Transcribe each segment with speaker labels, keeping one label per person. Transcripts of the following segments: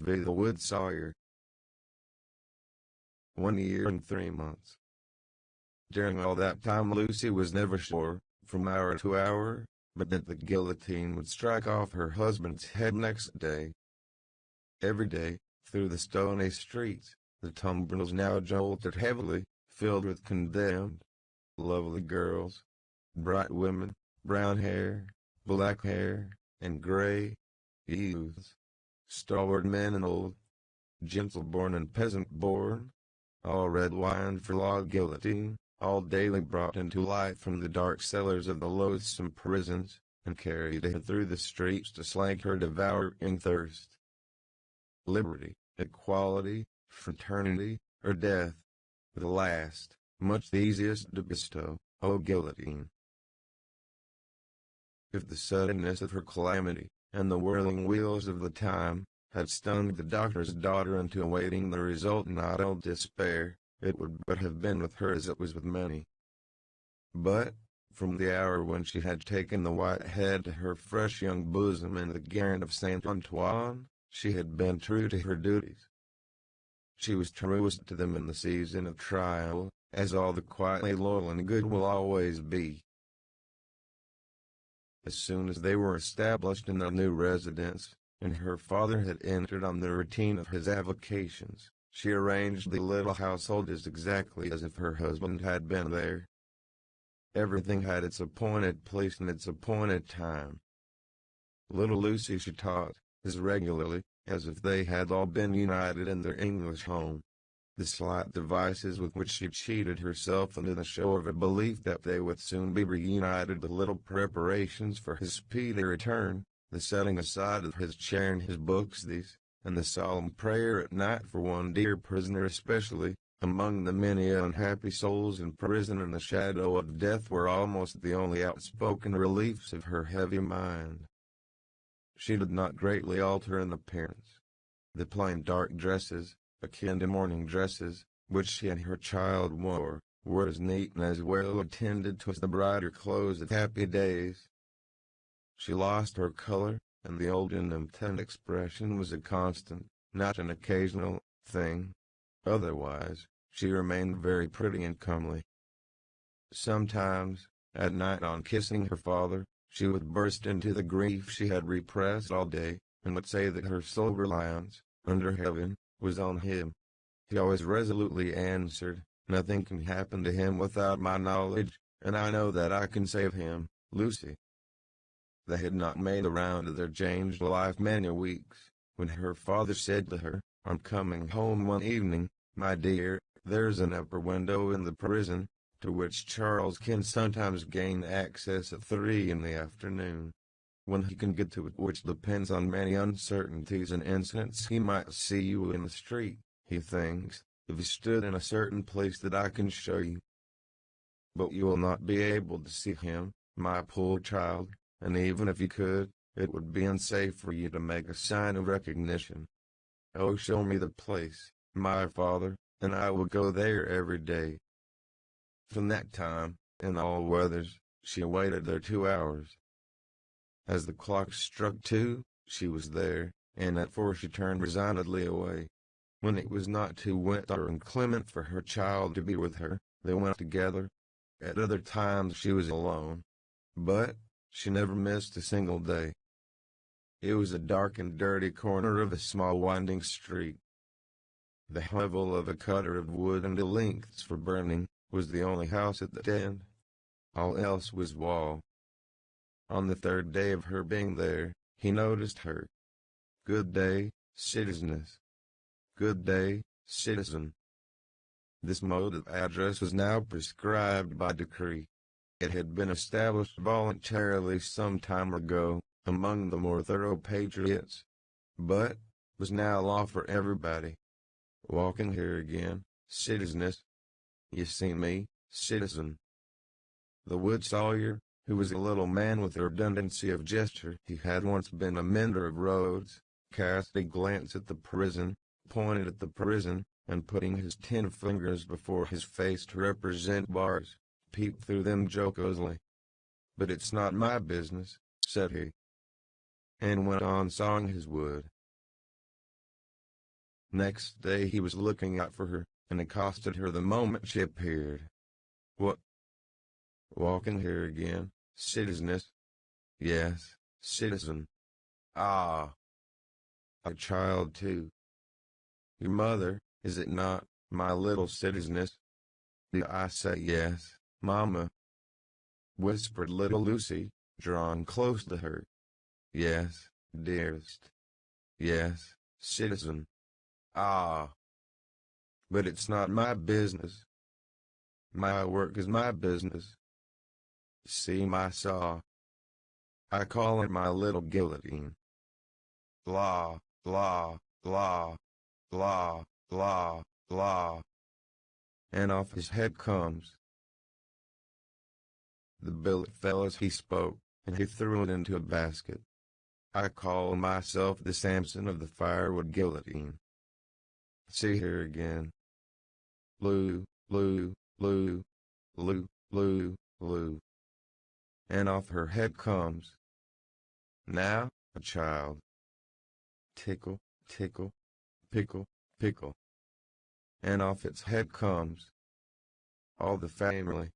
Speaker 1: V. The Wood Sawyer. 1 year and 3 months. During all that time Lucy was never sure, from hour to hour, but that the guillotine would strike off her husband's head next day. Every day, through the stony streets, the tumbrils now jolted heavily, filled with condemned, lovely girls, bright women, brown hair, black hair, and gray youths, stalwart men and old, gentle-born and peasant-born, all red-wined for log guillotine, all daily brought into light from the dark cellars of the loathsome prisons, and carried through the streets to slake her devouring thirst. Liberty, equality, fraternity, or death. The last, much the easiest to bestow, O guillotine. If the suddenness of her calamity, and the whirling wheels of the time, had stung the doctor's daughter into awaiting the result in idle despair, it would but have been with her as it was with many. But, from the hour when she had taken the white head to her fresh young bosom in the garret of Saint Antoine, she had been true to her duties. She was truest to them in the season of trial, as all the quietly loyal and good will always be. As soon as they were established in their new residence, and her father had entered on the routine of his avocations, she arranged the little household as exactly as if her husband had been there. Everything had its appointed place and its appointed time. Little Lucy she taught, as regularly, as if they had all been united in their English home. The slight devices with which she cheated herself into the show of a belief that they would soon be reunited, the little preparations for his speedy return, the setting aside of his chair and his books, these, and the solemn prayer at night for one dear prisoner especially, among the many unhappy souls in prison and the shadow of death, were almost the only outspoken reliefs of her heavy mind. She did not greatly alter in appearance. The plain dark dresses, akin to morning dresses, which she and her child wore, were as neat and as well attended to as the brighter clothes of happy days. She lost her color, and the old and intent expression was a constant, not an occasional, thing. Otherwise, she remained very pretty and comely. Sometimes, at night on kissing her father, she would burst into the grief she had repressed all day, and would say that her sole reliance, under heaven, was on him. He always resolutely answered, "Nothing can happen to him without my knowledge, and I know that I can save him, Lucy." They had not made the round of their changed life many weeks, when her father said to her, on coming home one evening, "My dear, there's an upper window in the prison, to which Charles can sometimes gain access at 3 in the afternoon. When he can get to it, which depends on many uncertainties and incidents, he might see you in the street, he thinks, if he stood in a certain place that I can show you. But you will not be able to see him, my poor child, and even if you could, it would be unsafe for you to make a sign of recognition. Oh, show me the place, my father, and I will go there every day." From that time, in all weathers, she waited there 2 hours. As the clock struck 2, she was there, and at 4 she turned resignedly away. When it was not too wet or inclement for her child to be with her, they went together. At other times she was alone. But she never missed a single day. It was a dark and dirty corner of a small winding street. The hovel of a cutter of wood and lengths for burning was the only house at the end. All else was wall. On the 3rd day of her being there, he noticed her. "Good day, citizeness." "Good day, citizen." This mode of address was now prescribed by decree. It had been established voluntarily some time ago, among the more thorough patriots, but was now law for everybody. "Walking here again, citizeness. You see me, citizen." The wood sawyer, who was a little man with a redundancy of gesture, he had once been a mender of roads, cast a glance at the prison, pointed at the prison, and putting his 10 fingers before his face to represent bars, peeped through them jocosely. "But it's not my business," said he, and went on sawing his wood. Next day he was looking out for her, and accosted her the moment she appeared. "What? Walking here again, citizeness?" "Yes, citizen." "Ah, a child too. Your mother, is it not, my little citizeness?" "Do I say yes, mamma?" whispered little Lucy, drawn close to her. "Yes, dearest. Yes, citizen." "Ah, but it's not my business. My work is my business. See my saw. I call it my little guillotine. Blah, blah, blah, blah, blah, blah. And off his head comes. The billet fell as he spoke, and he threw it into a basket. I call myself the Samson of the firewood guillotine. See here again. Loo, loo, loo, loo, loo, loo. And off her head comes. Now, a child. Tickle, tickle, pickle, pickle. And off its head comes. All the family.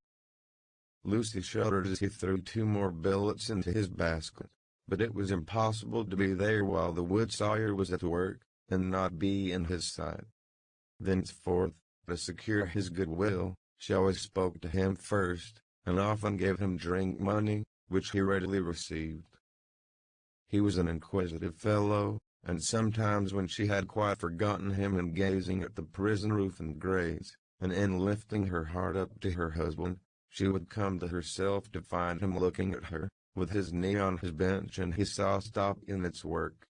Speaker 1: Lucy shuddered as he threw 2 more billets into his basket, but it was impossible to be there while the wood sawyer was at work, and not be in his sight. Thenceforth, to secure his goodwill, she always spoke to him first, and often gave him drink money, which he readily received. He was an inquisitive fellow, and sometimes when she had quite forgotten him in gazing at the prison roof and grates, and in lifting her heart up to her husband, she would come to herself to find him looking at her, with his knee on his bench and his saw stopped in its work.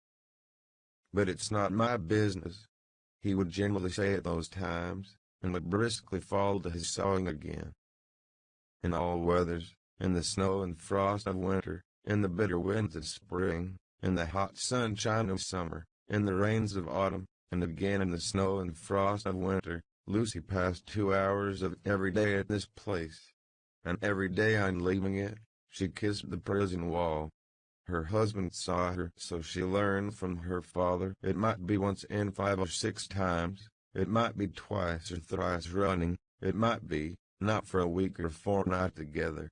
Speaker 1: "But it's not my business," he would generally say at those times, and would briskly fall to his sawing again. In all weathers, in the snow and frost of winter, in the bitter winds of spring, in the hot sunshine of summer, in the rains of autumn, and again in the snow and frost of winter, Lucy passed 2 hours of every day at this place. And every day on leaving it, she kissed the prison wall. Her husband saw her, so she learned from her father. It might be once in 5 or 6 times, it might be twice or thrice running, it might be, not for a week or fortnight together.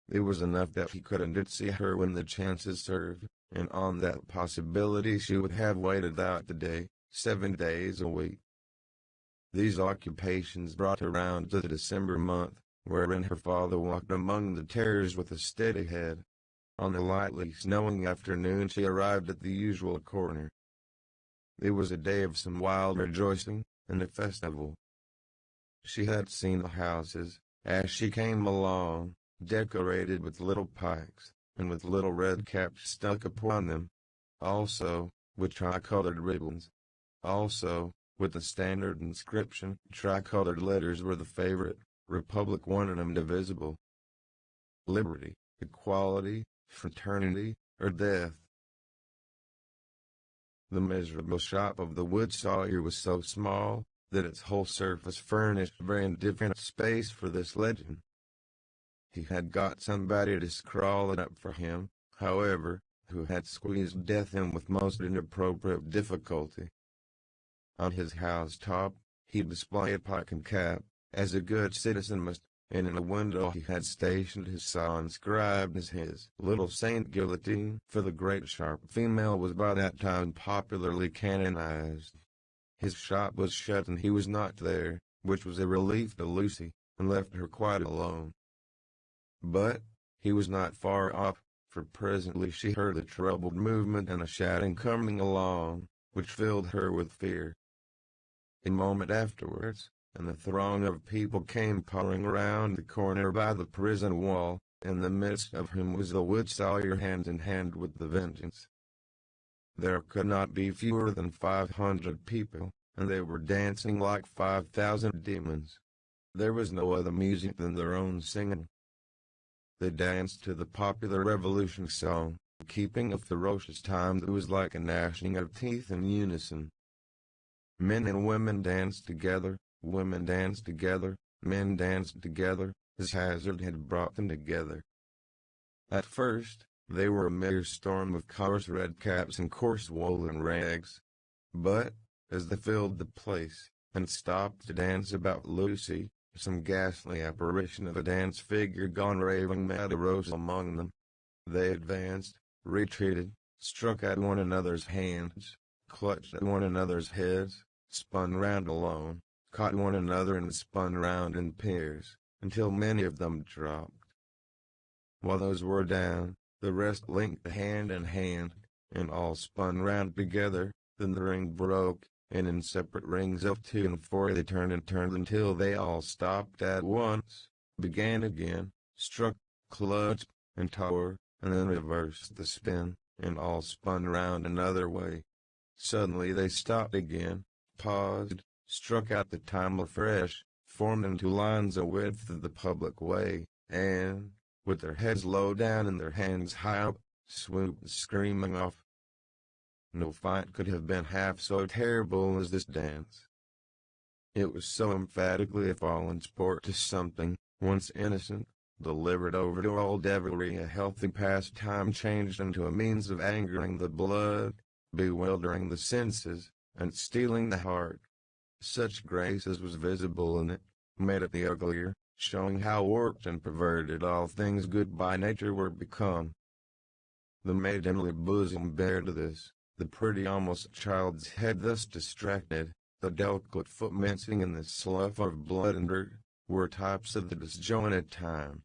Speaker 1: It was enough that he could and did see her when the chances served, and on that possibility she would have waited out the day, 7 days a week. These occupations brought her round to the December month, wherein her father walked among the terrors with a steady head. On the lightly snowing afternoon she arrived at the usual corner. It was a day of some wild rejoicing, and a festival. She had seen the houses, as she came along, decorated with little pikes, and with little red caps stuck upon them. Also, with tricolored ribbons. Also, with the standard inscription. Tricolored letters were the favorite. Republic one and indivisible. Liberty, equality, fraternity, or death. The miserable shop of the wood sawyer was so small, that its whole surface furnished very indifferent space for this legend. He had got somebody to scrawl it up for him, however, who had squeezed death in with most inappropriate difficulty. On his house-top, he displayed pike and cap, as a good citizen must, and in a window he had stationed his saw inscribed as his little Saint Guillotine, for the great sharp female was by that time popularly canonized. His shop was shut and he was not there, which was a relief to Lucy, and left her quite alone. But he was not far off, for presently she heard a troubled movement and a shouting coming along, which filled her with fear. A moment afterwards, and the throng of people came pouring round the corner by the prison wall, in the midst of whom was the wood sawyer hand in hand with the Vengeance. There could not be fewer than 500 people, and they were dancing like 5,000 demons. There was no other music than their own singing. They danced to the popular Revolution song, keeping a ferocious time that was like a gnashing of teeth in unison. Men and women danced together, women danced together, men danced together, as hazard had brought them together. At first, they were a mere storm of coarse red caps and coarse woolen rags. But, as they filled the place, and stopped to dance about Lucy. Some ghastly apparition of a dance figure gone raving mad arose among them. They advanced, retreated, struck at one another's hands, clutched at one another's heads, spun round alone, caught one another and spun round in pairs, until many of them dropped. While those were down, the rest linked hand in hand, and all spun round together. Then the ring broke, and in separate rings of 2 and 4 they turned and turned until they all stopped at once, began again, struck, clutched, and tore, and then reversed the spin, and all spun round another way. Suddenly they stopped again, paused, struck out the time afresh, formed into lines a width of the public way, and, with their heads low down and their hands high up, swooped screaming off. No fight could have been half so terrible as this dance. It was so emphatically a fallen sport to something, once innocent, delivered over to all devilry, a healthy pastime changed into a means of angering the blood, bewildering the senses, and stealing the heart. Such grace as was visible in it, made it the uglier, showing how warped and perverted all things good by nature were become. The maidenly bosom bare to this, the pretty almost child's head thus distracted, the delicate foot mincing in the slough of blood and dirt, were types of the disjointed time.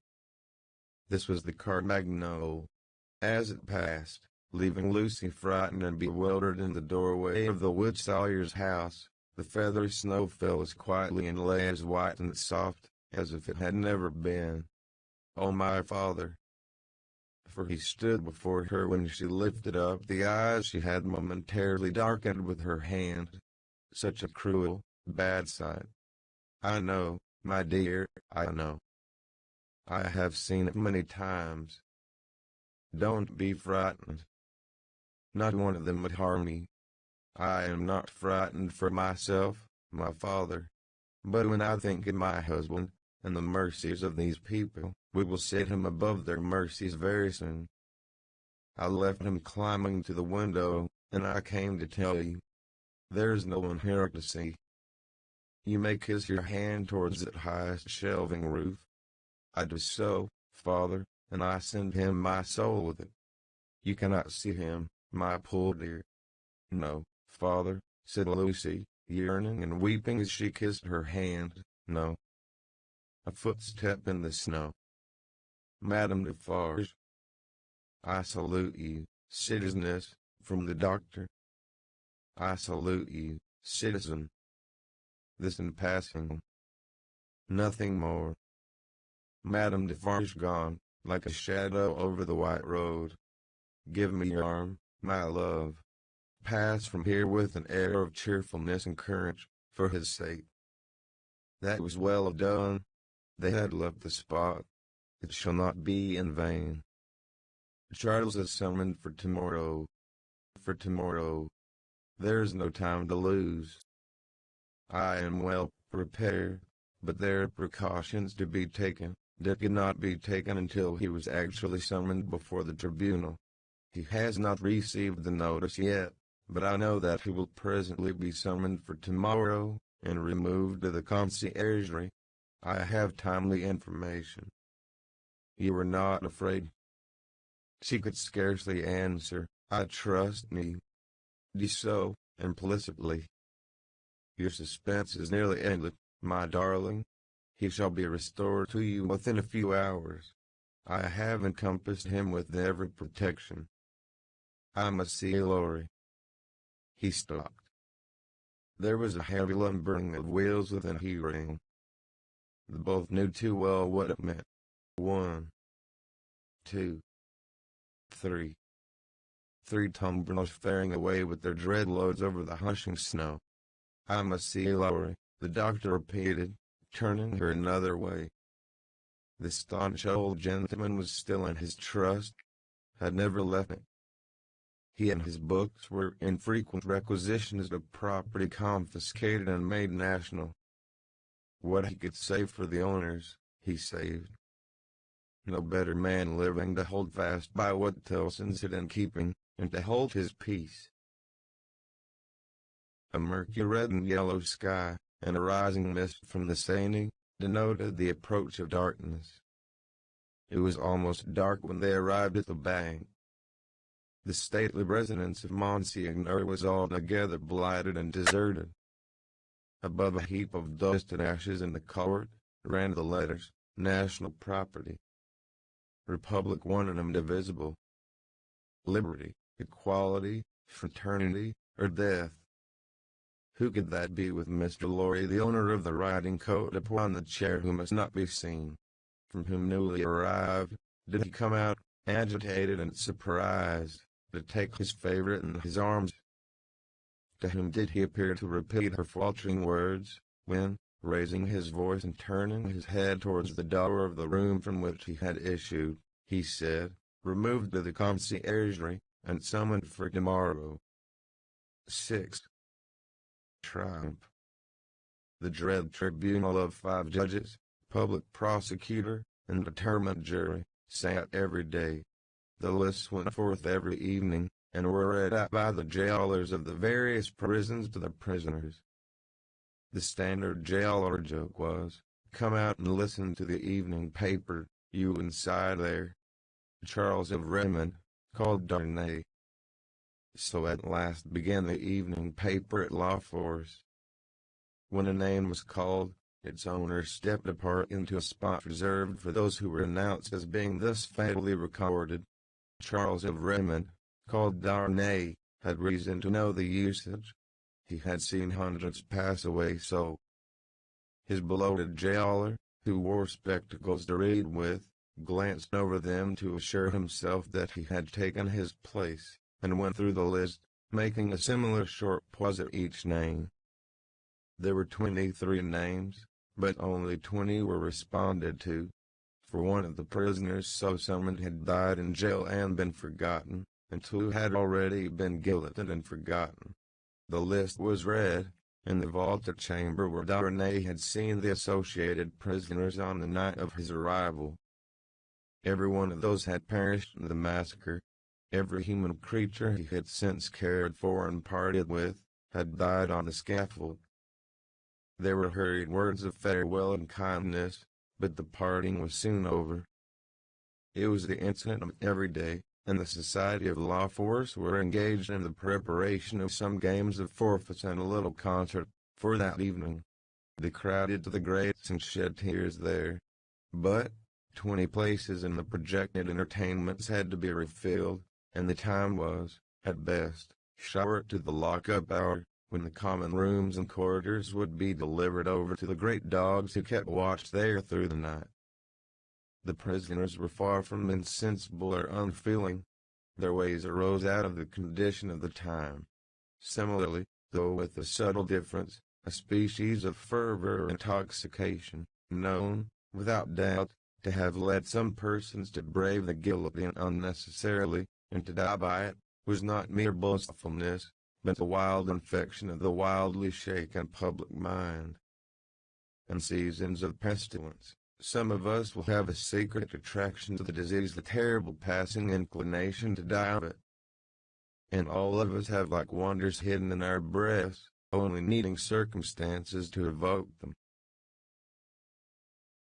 Speaker 1: This was the Carmagnole. As it passed, leaving Lucy frightened and bewildered in the doorway of the wood sawyer's house, the feathery snow fell as quietly and lay as white and soft, as if it had never been. "Oh, my father!" For he stood before her when she lifted up the eyes she had momentarily darkened with her hand. Such a cruel, bad sight. "I know, my dear, I know. I have seen it many times. Don't be frightened. Not one of them would harm me. I am not frightened for myself, my father. But when I think of my husband, and the mercies of these people, we will set him above their mercies very soon. I left him climbing to the window, and I came to tell you. There's no one here to see. You may kiss your hand towards that highest shelving roof. I do so, father, and I send him my soul with it. You cannot see him, my poor dear." "No, father," said Lucy, yearning and weeping as she kissed her hand, "no." A footstep in the snow. "Madame Defarge." "I salute you, citizeness," from the doctor. "I salute you, citizen." This in passing. Nothing more. Madame Defarge gone, like a shadow over the white road. "Give me your arm, my love. Pass from here with an air of cheerfulness and courage, for his sake." That was well done. They had left the spot. It shall not be in vain. Charles is summoned for tomorrow. For tomorrow. There's no time to lose. I am well prepared, but there are precautions to be taken that could not be taken until he was actually summoned before the tribunal. He has not received the notice yet, but I know that he will presently be summoned for tomorrow, and removed to the conciergerie. I have timely information. You are not afraid?" She could scarcely answer. "I trust me." So, implicitly. "Your suspense is nearly ended, my darling. He shall be restored to you within a few hours. I have encompassed him with every protection. I must see Laurie." He stopped. There was a heavy lumbering of wheels within hearing. They both knew too well what it meant. 1, 2, 3. 3 tumbrils faring away with their dread loads over the hushing snow. "I must see Laurie," the doctor repeated, turning her another way. The staunch old gentleman was still in his trust, had never left it. He and his books were in frequent requisition as a property confiscated and made national. What he could save for the owners, he saved. No better man living to hold fast by what Tellson's had in keeping, and to hold his peace. A murky red and yellow sky, and a rising mist from the Seine, denoted the approach of darkness. It was almost dark when they arrived at the bank. The stately residence of Monsignor was altogether blighted and deserted. Above a heap of dust and ashes in the court, ran the letters, National Property. Republic one and indivisible. Liberty, equality, fraternity, or death. Who could that be with Mr. Lorry, the owner of the riding coat upon the chair, who must not be seen? From whom newly arrived, did he come out, agitated and surprised, to take his favorite in his arms? To whom did he appear to repeat her faltering words, when, raising his voice and turning his head towards the door of the room from which he had issued, he said, "Removed to the conciergerie, and summoned for tomorrow." 6. Triumph. The dread tribunal of 5 judges, public prosecutor, and determined jury, sat every day. The lists went forth every evening, and were read out by the jailers of the various prisons to the prisoners. The standard jailer joke was, "Come out and listen to the evening paper, you inside there." Charles of Redmond, called Darnay. So at last began the evening paper at La Force. When a name was called, its owner stepped apart into a spot reserved for those who were announced as being thus fatally recorded. Charles of Redmond, called Darnay, had reason to know the usage. He had seen hundreds pass away so. His bloated jailer, who wore spectacles to read with, glanced over them to assure himself that he had taken his place, and went through the list, making a similar short pause at each name. There were 23 names, but only 20 were responded to. For one of the prisoners so summoned had died in jail and been forgotten, and 2 had already been guillotined and forgotten. The list was read, in the vaulted chamber where Darnay had seen the associated prisoners on the night of his arrival. Every one of those had perished in the massacre. Every human creature he had since cared for and parted with, had died on the scaffold. There were hurried words of farewell and kindness, but the parting was soon over. It was the incident of every day, and the Society of La Force were engaged in the preparation of some games of forfeits and a little concert, for that evening. They crowded to the grates and shed tears there. But 20 places in the projected entertainments had to be refilled, and the time was, at best, short to the lock-up hour, when the common rooms and corridors would be delivered over to the great dogs who kept watch there through the night. The prisoners were far from insensible or unfeeling. Their ways arose out of the condition of the time. Similarly, though with a subtle difference, a species of fervor or intoxication, known, without doubt, to have led some persons to brave the guillotine unnecessarily, and to die by it, was not mere boastfulness, but the wild infection of the wildly shaken public mind. In seasons of pestilence, some of us will have a secret attraction to the disease, the terrible passing inclination to die of it. And all of us have like wonders hidden in our breasts, only needing circumstances to evoke them.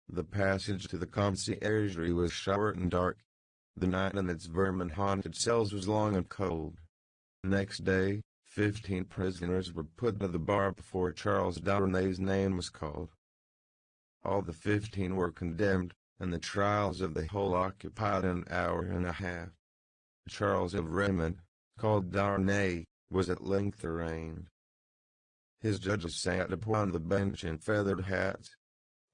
Speaker 1: The passage to the conciergerie was short and dark. The night in its vermin-haunted cells was long and cold. Next day, 15 prisoners were put to the bar before Charles Darnay's name was called. All the 15 were condemned, and the trials of the whole occupied an hour and a half. Charles of Redmond, called Darnay, was at length arraigned. His judges sat upon the bench in feathered hats,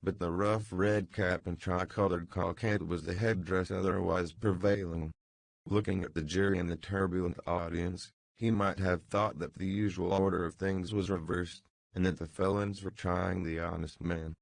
Speaker 1: but the rough red cap and tricolored cockade was the headdress otherwise prevailing. Looking at the jury and the turbulent audience, he might have thought that the usual order of things was reversed, and that the felons were trying the honest men.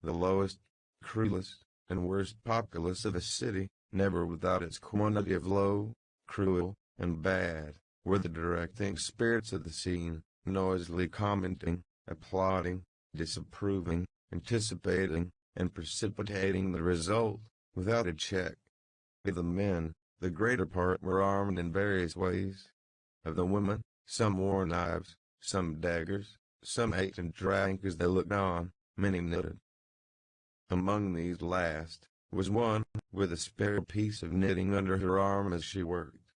Speaker 1: The lowest, cruelest, and worst populace of a city, never without its quantity of low, cruel, and bad, were the directing spirits of the scene, noisily commenting, applauding, disapproving, anticipating, and precipitating the result, without a check. Of the men, the greater part were armed in various ways. Of the women, some wore knives, Some daggers, some ate and drank as they looked on, many knitted. Among these last, was one, with a spare piece of knitting under her arm as she worked.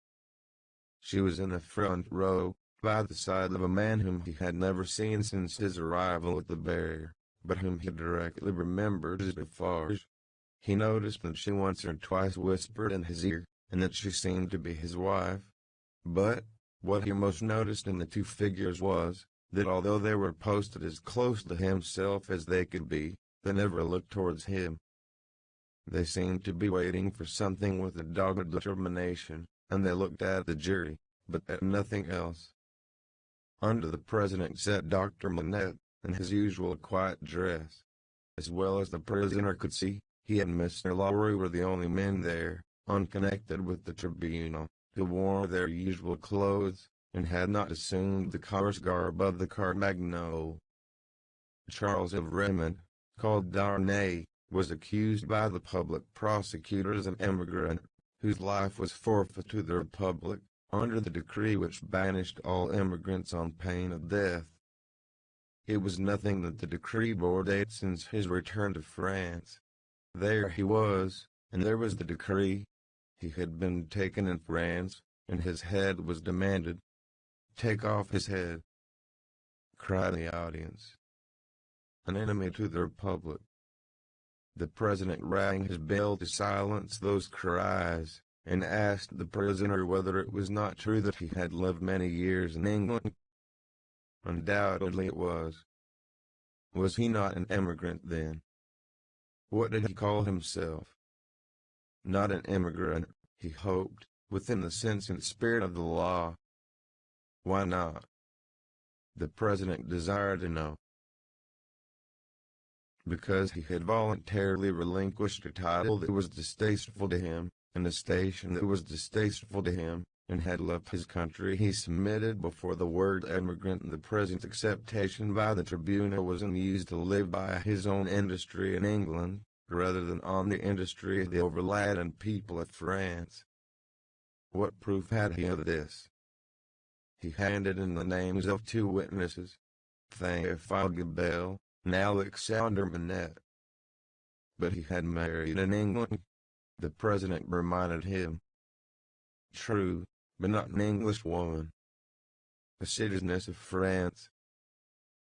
Speaker 1: She was in the front row, by the side of a man whom he had never seen since his arrival at the barrier, but whom he directly remembered as Defarge. He noticed that she once or twice whispered in his ear, and that she seemed to be his wife. But, what he most noticed in the two figures was, that although they were posted as close to himself as they could be, they never looked towards him. They seemed to be waiting for something with a dogged determination, and they looked at the jury, but at nothing else. Under the president sat Dr. Manette, in his usual quiet dress. As well as the prisoner could see, he and Mr. Lowry were the only men there, unconnected with the tribunal, who wore their usual clothes, and had not assumed the coarse garb of the Carmagnole. Charles of Redmond, called Darnay, was accused by the public prosecutor as an emigrant, whose life was forfeit to the Republic, under the decree which banished all immigrants on pain of death. It was nothing that the decree bore date since his return to France. There he was, and there was the decree. He had been taken in France, and his head was demanded. "Take off his head!" cried the audience. An enemy to the Republic. The president rang his bell to silence those cries, and asked the prisoner whether it was not true that he had lived many years in England. Undoubtedly it was. Was he not an emigrant then? What did he call himself? Not an immigrant, he hoped, within the sense and spirit of the law. Why not? The president desired to know. Because he had voluntarily relinquished a title that was distasteful to him, and a station that was distasteful to him, and had left his country. He submitted before the word emigrant, and the present acceptation by the tribunal was used to live by his own industry in England, rather than on the industry of the overladen people of France. What proof had he of this? He handed in the names of two witnesses, Théophile Gabelle and Alexander Manette. But he had married in England, the president reminded him. True, but not an English woman. A citizeness of France.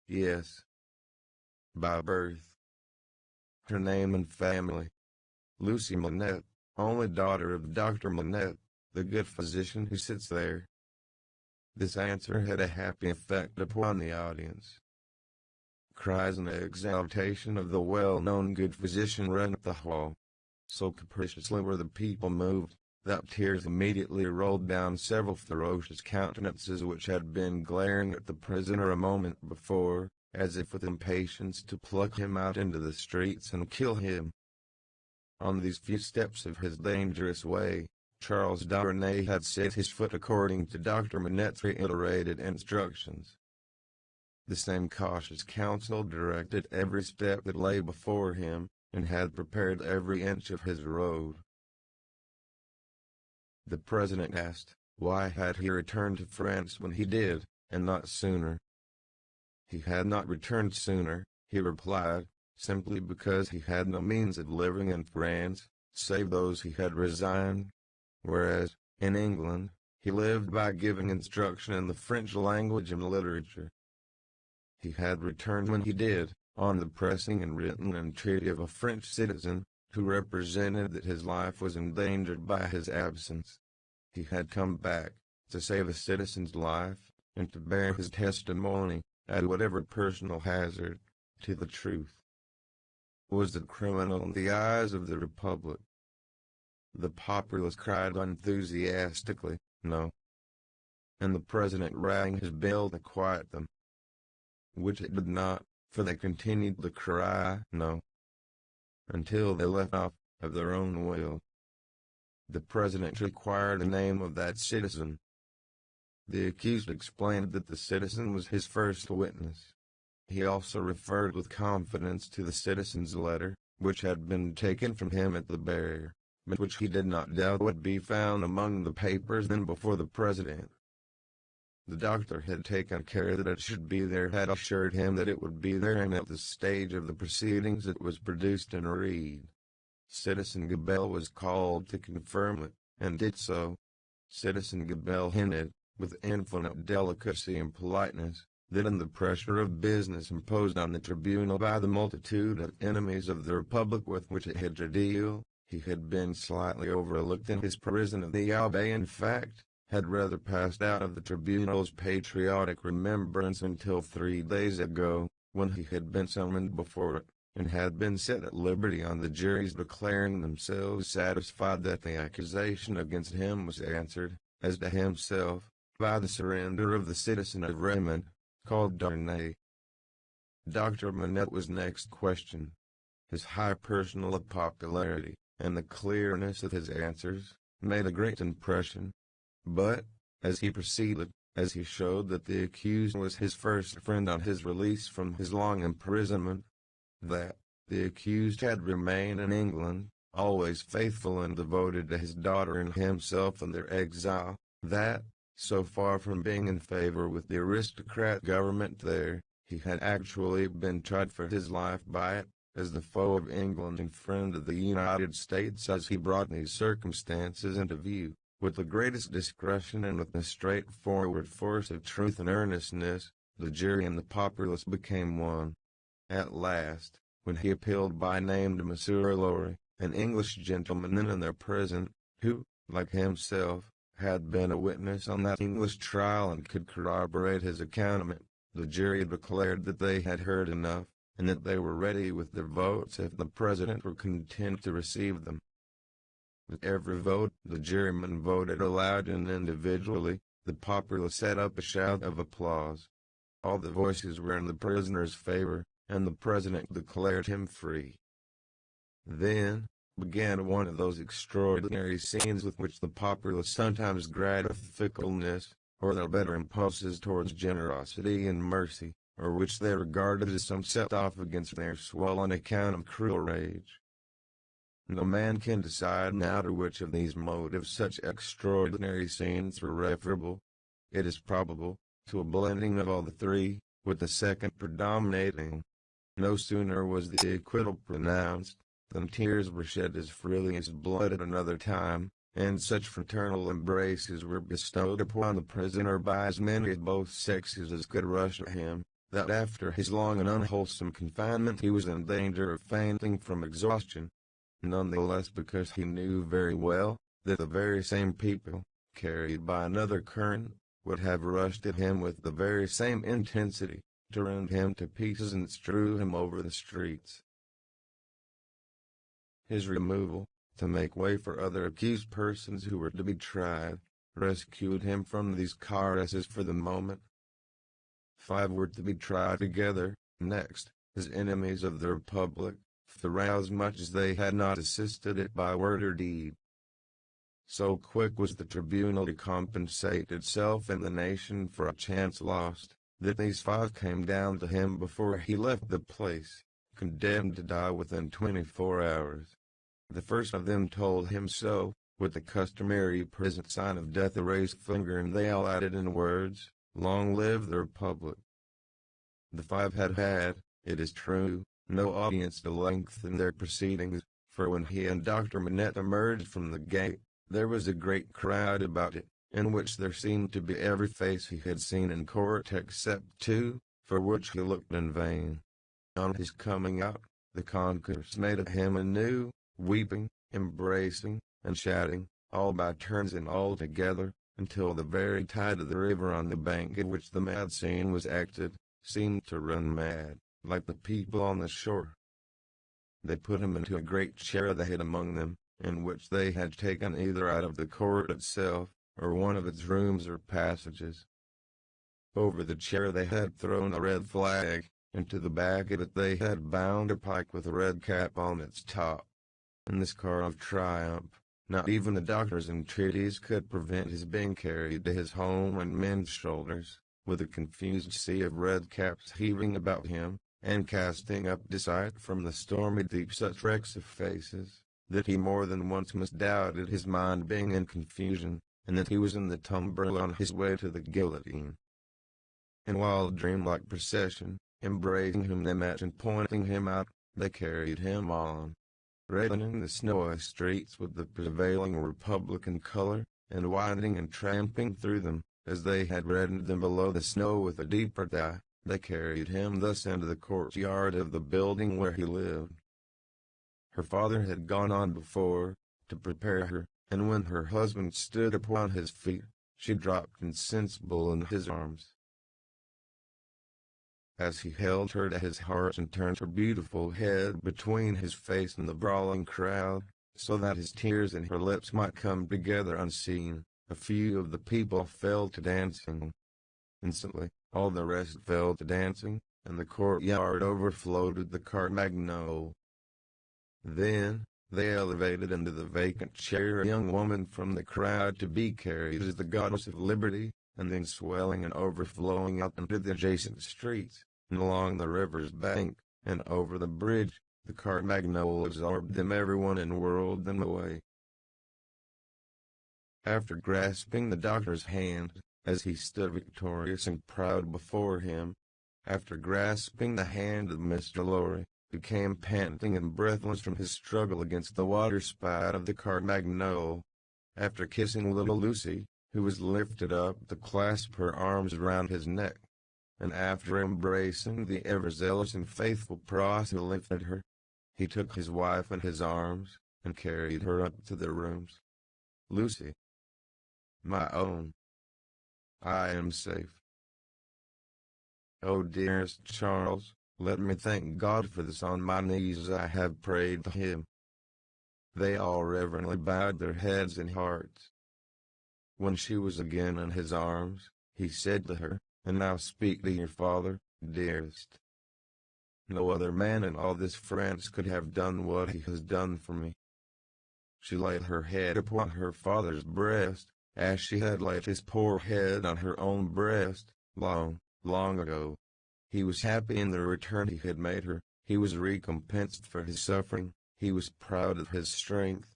Speaker 1: Yes. By birth. Her name and family. Lucy Manette, only daughter of Dr. Manette, the good physician who sits there. This answer had a happy effect upon the audience. Cries and exaltation of the well-known good physician rent the hall. So capriciously were the people moved, that tears immediately rolled down several ferocious countenances which had been glaring at the prisoner a moment before, as if with impatience to pluck him out into the streets and kill him. On these few steps of his dangerous way, Charles Darnay had set his foot according to Dr. Manette's reiterated instructions. The same cautious counsel directed every step that lay before him, and had prepared every inch of his road. The president asked, why had he returned to France when he did, and not sooner? He had not returned sooner, he replied, simply because he had no means of living in France, save those he had resigned, whereas, in England, he lived by giving instruction in the French language and literature. He had returned when he did, on the pressing and written entreaty of a French citizen, who represented that his life was endangered by his absence. He had come back, to save a citizen's life, and to bear his testimony, at whatever personal hazard, to the truth. Was the criminal in the eyes of the Republic? The populace cried enthusiastically, no. And the president rang his bell to quiet them. Which it did not, for they continued to cry, no. Until they left off, of their own will. The president required the name of that citizen. The accused explained that the citizen was his first witness. He also referred with confidence to the citizen's letter, which had been taken from him at the barrier, but which he did not doubt would be found among the papers then before the president. The doctor had taken care that it should be there, had assured him that it would be there, and at this stage of the proceedings it was produced and read. Citizen Gabelle was called to confirm it, and did so. Citizen Gabelle hinted, with infinite delicacy and politeness, that in the pressure of business imposed on the tribunal by the multitude of enemies of the Republic with which it had to deal, he had been slightly overlooked in his prison of the Abbaye. In fact, had rather passed out of the tribunal's patriotic remembrance until 3 days ago, when he had been summoned before it, and had been set at liberty on the jury's declaring themselves satisfied that the accusation against him was answered, as to himself, by the surrender of the citizen of Raymond, called Darnay. Dr. Manette was next questioned. His high personal popularity, and the clearness of his answers, made a great impression. But, as he proceeded, as he showed that the accused was his first friend on his release from his long imprisonment, that the accused had remained in England, always faithful and devoted to his daughter and himself in their exile, that, so far from being in favor with the aristocrat government there, he had actually been tried for his life by it, as the foe of England and friend of the United States, as he brought these circumstances into view, with the greatest discretion and with the straightforward force of truth and earnestness, the jury and the populace became one. At last, when he appealed by name to Monsieur Lorry, an English gentleman in their prison, who, like himself, had been a witness on that English trial and could corroborate his account of it, the jury declared that they had heard enough, and that they were ready with their votes if the President were content to receive them. With every vote, the jurymen voted aloud and individually, the populace set up a shout of applause. All the voices were in the prisoner's favor, and the President declared him free. Then began one of those extraordinary scenes with which the populace sometimes gratify fickleness, or their better impulses towards generosity and mercy, or which they regarded as some set-off against their swollen account of cruel rage. No man can decide now to which of these motives such extraordinary scenes were referable. It is probable, to a blending of all the three, with the second predominating. No sooner was the acquittal pronounced, than tears were shed as freely as blood at another time, and such fraternal embraces were bestowed upon the prisoner by as many of both sexes as could rush at him, that after his long and unwholesome confinement he was in danger of fainting from exhaustion. None the less because he knew very well, that the very same people, carried by another current, would have rushed at him with the very same intensity, to rend him to pieces and strew him over the streets. His removal, to make way for other accused persons who were to be tried, rescued him from these caresses for the moment. 5 were to be tried together, next, as enemies of the Republic, forasmuch as they had not assisted it by word or deed. So quick was the tribunal to compensate itself and the nation for a chance lost, that these 5 came down to him before he left the place, condemned to die within 24 hours. The first of them told him so, with the customary prison sign of death, a raised finger, and they all added in words, "Long live the Republic." The 5 had, it is true, no audience to lengthen their proceedings, for when he and Dr. Manette emerged from the gate, there was a great crowd about it, in which there seemed to be every face he had seen in court except 2, for which he looked in vain. On his coming out, the concourse made at him anew, weeping, embracing, and shouting, all by turns and all together, until the very tide of the river on the bank at which the mad scene was acted, seemed to run mad, like the people on the shore. They put him into a great chair they had among them, in which they had taken either out of the court itself, or one of its rooms or passages. Over the chair they had thrown a red flag, and to the back of it they had bound a pike with a red cap on its top. In this car of triumph, not even the doctor's entreaties could prevent his being carried to his home on men's shoulders, with a confused sea of red caps heaving about him, and casting up to sight from the stormy deep such wrecks of faces, that he more than once misdoubted his mind being in confusion, and that he was in the tumbrel on his way to the guillotine. In wild dreamlike procession, embracing whom they met and pointing him out, they carried him on, reddening the snowy streets with the prevailing Republican color, and winding and tramping through them, as they had reddened them below the snow with a deeper dye. They carried him thus into the courtyard of the building where he lived. Her father had gone on before, to prepare her, and when her husband stood upon his feet, she dropped insensible in his arms. As he held her to his heart and turned her beautiful head between his face and the brawling crowd, so that his tears and her lips might come together unseen, a few of the people fell to dancing. Instantly, all the rest fell to dancing, and the courtyard overflowed with the Carmagnole. Then, they elevated into the vacant chair a young woman from the crowd to be carried as the goddess of liberty, and then swelling and overflowing out into the adjacent streets, and along the river's bank, and over the bridge, the Carmagnole absorbed them everyone and whirled them away. After grasping the doctor's hand, as he stood victorious and proud before him, after grasping the hand of Mr. Lorry, who came panting and breathless from his struggle against the waterspout of the Carmagnole, after kissing little Lucy, who was lifted up to clasp her arms around his neck, and after embracing the ever-zealous and faithful Pross who lifted her, he took his wife in his arms, and carried her up to their rooms. "Lucy, my own, I am safe. Oh, dearest Charles, let me thank God for this on my knees as I have prayed to him." They all reverently bowed their heads and hearts. When she was again in his arms, he said to her, "And now speak to your father, dearest. No other man in all this France could have done what he has done for me." She laid her head upon her father's breast, as she had laid his poor head on her own breast, long, long ago. He was happy in the return he had made her, he was recompensed for his suffering, he was proud of his strength.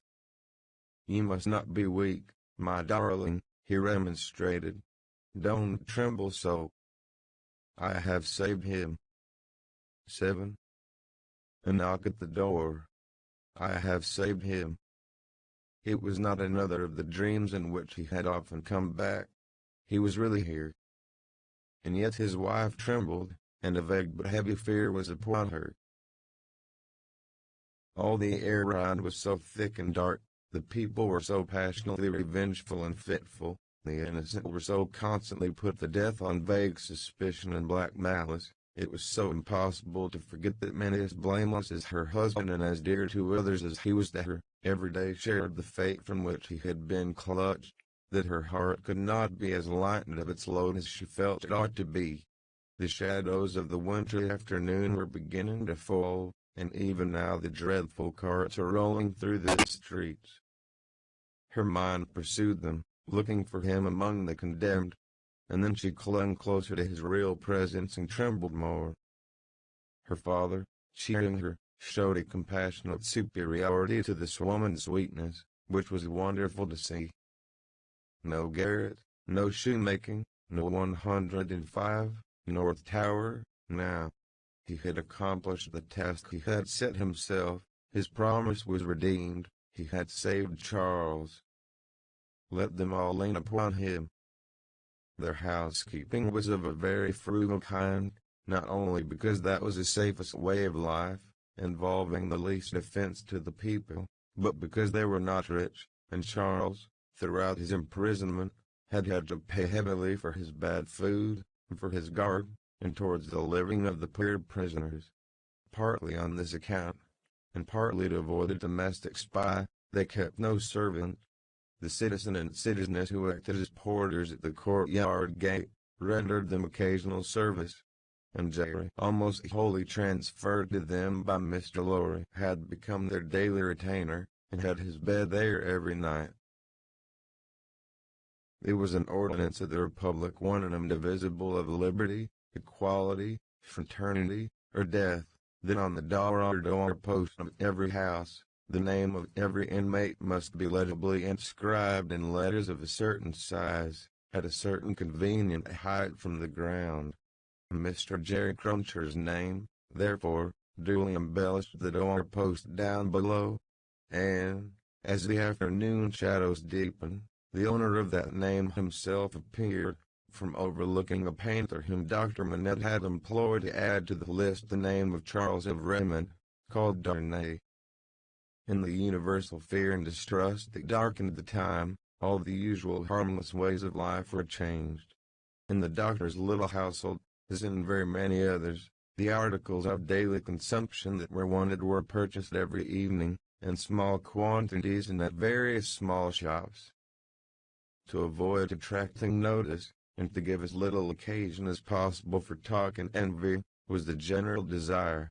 Speaker 1: "You must not be weak, my darling," he remonstrated. "Don't tremble so. I have saved him." 7. A knock at the door. "I have saved him." It was not another of the dreams in which he had often come back. He was really here. And yet his wife trembled, and a vague but heavy fear was upon her. All the air around was so thick and dark, the people were so passionately revengeful and fitful, the innocent were so constantly put to death on vague suspicion and black malice, it was so impossible to forget that man as blameless as her husband and as dear to others as he was to her, every day shared the fate from which he had been clutched, that her heart could not be as lightened of its load as she felt it ought to be. The shadows of the wintry afternoon were beginning to fall, and even now the dreadful carts are rolling through the streets. Her mind pursued them, looking for him among the condemned, and then she clung closer to his real presence and trembled more. Her father, cheering her, showed a compassionate superiority to this woman's weakness, which was wonderful to see. No garret, no shoemaking, no 105, North Tower, now. He had accomplished the task he had set himself, his promise was redeemed, he had saved Charles. Let them all lean upon him. Their housekeeping was of a very frugal kind, not only because that was the safest way of life, involving the least offense to the people, but because they were not rich, and Charles, throughout his imprisonment, had had to pay heavily for his bad food, and for his guard, and towards the living of the poor prisoners. Partly on this account, and partly to avoid a domestic spy, they kept no servant. The citizen and citizeness who acted as porters at the courtyard gate, rendered them occasional service, and Jerry, almost wholly transferred to them by Mr. Lorry, had become their daily retainer, and had his bed there every night. It was an ordinance of the Republic, one and indivisible, of liberty, equality, fraternity, or death, that on the door post of every house, The name of every inmate must be legibly inscribed in letters of a certain size, at a certain convenient height from the ground. Mr. Jerry Cruncher's name, therefore, duly embellished the door-post down below, and, as the afternoon shadows deepened, the owner of that name himself appeared, from overlooking a painter whom Dr. Manette had employed to add to the list the name of Charles of Raymond, called Darnay. In the universal fear and distrust that darkened the time, all the usual harmless ways of life were changed. In the doctor's little household, as in very many others, the articles of daily consumption that were wanted were purchased every evening, in small quantities and at various small shops. To avoid attracting notice, and to give as little occasion as possible for talk and envy, was the general desire.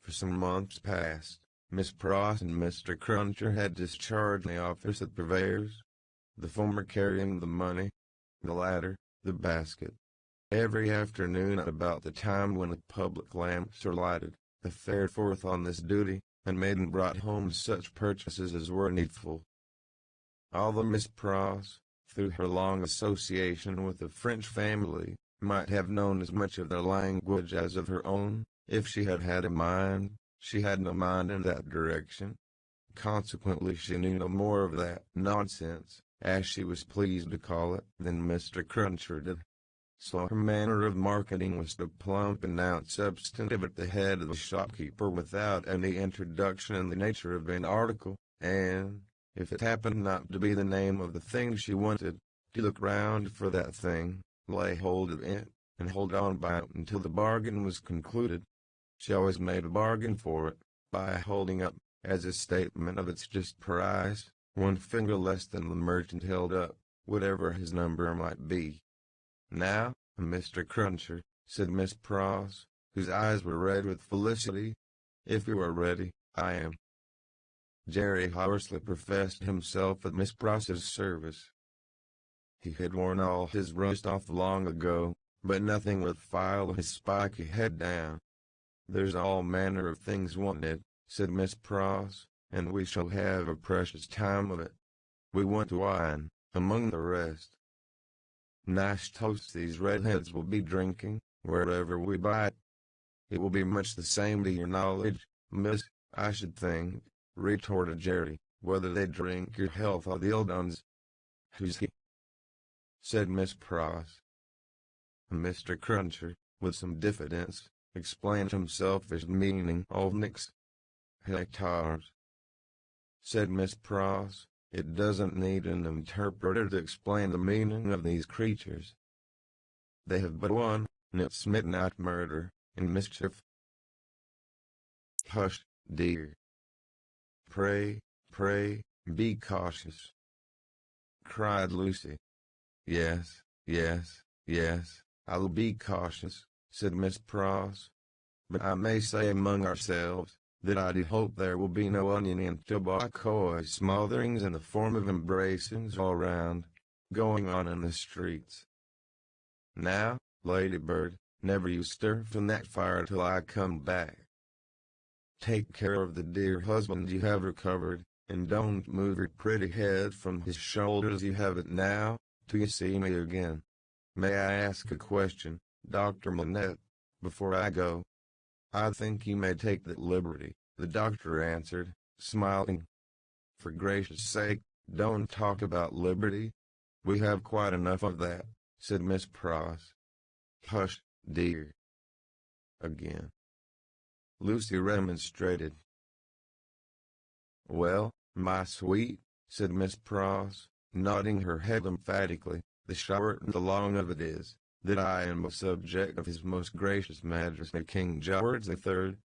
Speaker 1: For some months past, Miss Pross and Mr. Cruncher had discharged the office at purveyors, the former carrying the money, the latter, the basket. Every afternoon at about the time when the public lamps are lighted, they fared forth on this duty, and made and brought home such purchases as were needful. Although Miss Pross, through her long association with the French family, might have known as much of their language as of her own, if she had had a mind, she had no mind in that direction. Consequently she knew no more of that nonsense, as she was pleased to call it, than Mr. Cruncher did. So her manner of marketing was to plump and out substantive at the head of the shopkeeper without any introduction in the nature of an article, and, if it happened not to be the name of the thing she wanted, to look round for that thing, lay hold of it, and hold on by it until the bargain was concluded. She always made a bargain for it, by holding up, as a statement of its just price, one finger less than the merchant held up, whatever his number might be. "Now, Mr. Cruncher," said Miss Pross, whose eyes were red with felicity, "if you are ready, I am." Jerry hoarsely professed himself at Miss Pross's service. He had worn all his rust off long ago, but nothing would file his spiky head down. "There's all manner of things wanted," said Miss Pross, "and we shall have a precious time of it. We want wine, among the rest. Nice toasts these redheads will be drinking, wherever we buy it. It will be much the same to your knowledge, miss, I should think," retorted Jerry, "whether they drink your health or the old uns." "Who's he?" said Miss Pross. Mr. Cruncher, with some diffidence, explained himself as meaning old Nix. "Hectares," said Miss Pross. "It doesn't need an interpreter to explain the meaning of these creatures. They have but one, and it's midnight murder, and mischief." "Hush, dear. Pray, be cautious," cried Lucy. "Yes, I'll be cautious," said Miss Pross. "But I may say among ourselves, that I do hope there will be no onion and tobacco smotherings in the form of embracings all round, going on in the streets. Now, Ladybird, never you stir from that fire till I come back. Take care of the dear husband you have recovered, and don't move your pretty head from his shoulders you have it now, till you see me again. May I ask a question, Dr. Manette, before I go?" "I think you may take that liberty," the doctor answered, smiling. "For gracious sake, don't talk about liberty. We have quite enough of that," said Miss Pross. "Hush, dear." Again Lucy remonstrated. "Well, my sweet," said Miss Pross, nodding her head emphatically, "the short and the long of it is, that I am a subject of His Most Gracious Majesty King George the Third."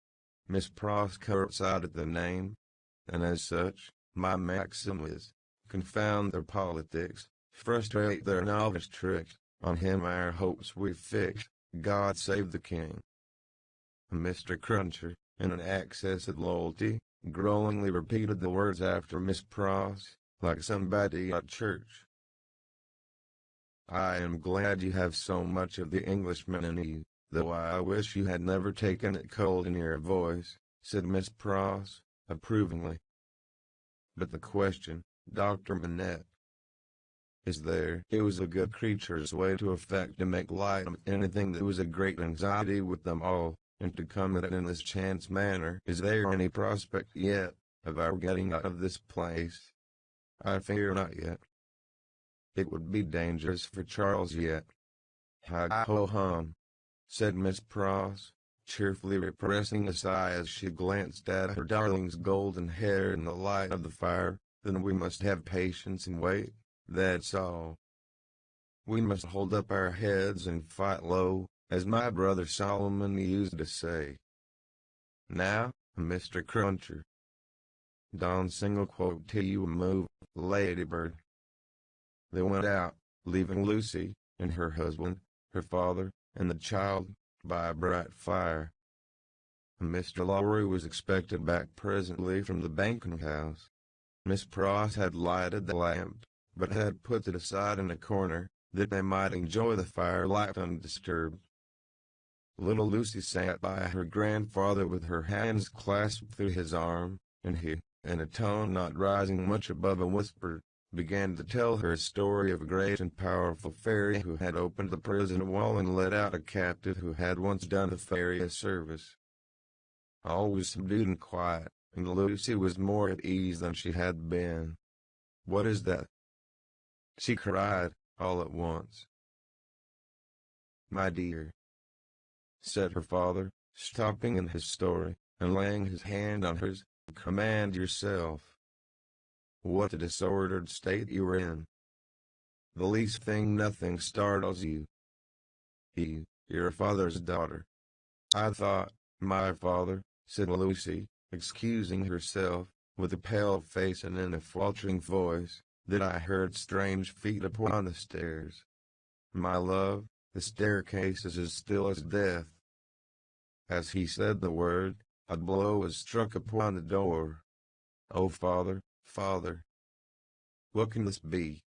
Speaker 1: Miss Pross curtsied at the name, "and as such, my maxim is, confound their politics, frustrate their novice tricks, on him our hopes we fix, God save the King." Mr. Cruncher, in an access of loyalty, growlingly repeated the words after Miss Pross, like somebody at church. "I am glad you have so much of the Englishman in you, though I wish you had never taken it cold in your voice," said Miss Pross, approvingly. But the question, Dr. Manette, is there? It was a good creature's way to affect to make light of anything that was a great anxiety with them all, and to come at it in this chance manner. Is there any prospect yet of our getting out of this place? I fear not yet. It would be dangerous for Charles yet. Hi-ho-hum, said Miss Pross, cheerfully repressing a sigh as she glanced at her darling's golden hair in the light of the fire. Then we must have patience and wait, that's all. We must hold up our heads and fight low, as my brother Solomon used to say. Now, Mr. Cruncher. Don't single quote till you move, Ladybird. They went out, leaving Lucy, and her husband, her father, and the child, by a bright fire. Mr. Lowry was expected back presently from the banking house. Miss Pross had lighted the lamp, but had put it aside in a corner, that they might enjoy the firelight undisturbed. Little Lucy sat by her grandfather with her hands clasped through his arm, and he, in a tone not rising much above a whisper, began to tell her a story of a great and powerful fairy who had opened the prison wall and let out a captive who had once done the fairy a service. All was subdued and quiet, and Lucy was more at ease than she had been. "What is that?" she cried, all at once. "My dear," said her father, stopping in his story, and laying his hand on hers, "command yourself. What a disordered state you are in. The least thing nothing startles you. Your father's daughter." "I thought, my father," said Lucy, excusing herself, with a pale face and in a faltering voice, "that I heard strange feet upon the stairs. My love, the staircase is as still as death." As he said the word, a blow was struck upon the door. "Oh, father, father! What can this be?"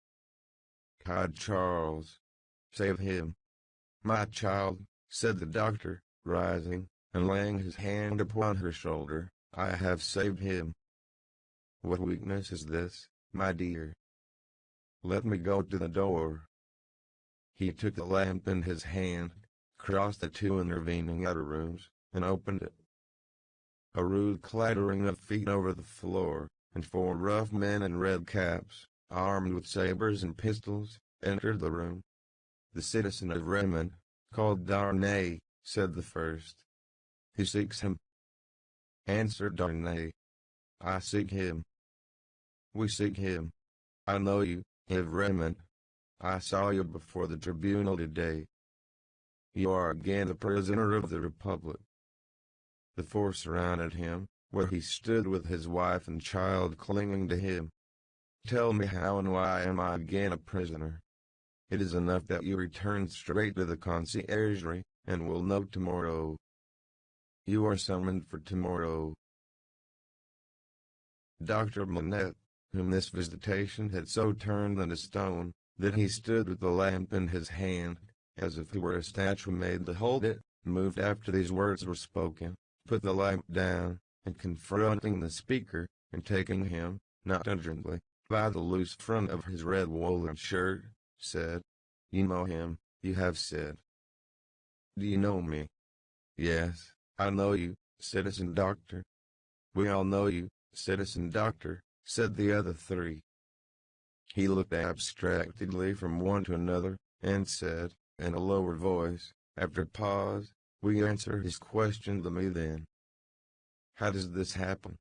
Speaker 1: cried Charles. "Save him." "My child," said the doctor, rising, and laying his hand upon her shoulder, "I have saved him." "What weakness is this, my dear? Let me go to the door." He took the lamp in his hand, crossed the two intervening outer rooms, and opened it. A rude clattering of feet over the floor, and 4 rough men in red caps, armed with sabers and pistols, entered the room. "The citizen of Redmond, called Darnay," said the first. "Who seeks him?" answered Darnay. "I seek him." "We seek him. I know you, of Redmond. I saw you before the tribunal today. You are again the prisoner of the Republic." The 4 surrounded him, where he stood with his wife and child clinging to him. "Tell me how and why am I again a prisoner? It is enough that you return straight to the conciergerie, and will know tomorrow. You are summoned for tomorrow." Dr. Manette, whom this visitation had so turned into stone, that he stood with the lamp in his hand, as if he were a statue made to hold it, moved after these words were spoken, put the lamp down, and confronting the speaker, and taking him, not urgently, by the loose front of his red woolen shirt, said, "You know him, you have said. Do you know me?" "Yes, I know you, citizen doctor." "We all know you, citizen doctor," said the other 3. He looked abstractedly from one to another, and said, in a lower voice, after a pause, "We answer his question to me then." "How does this happen?"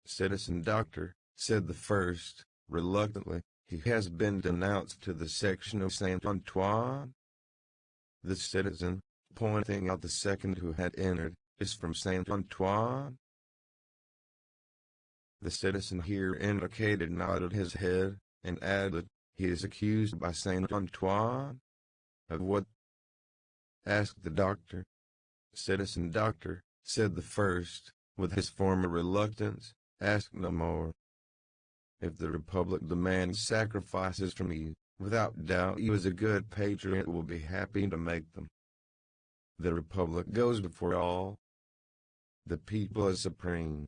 Speaker 1: "Citizen doctor," said the first, reluctantly, "he has been denounced to the section of Saint Antoine." The citizen, pointing out the second who had entered, "is from Saint Antoine." The citizen here indicated nodded his head, and added, "He is accused by Saint Antoine." "Of what?" asked the doctor. "Citizen doctor," said the first, with his former reluctance, "ask no more. If the Republic demands sacrifices from you, without doubt you as a good patriot will be happy to make them. The Republic goes before all. The people is supreme.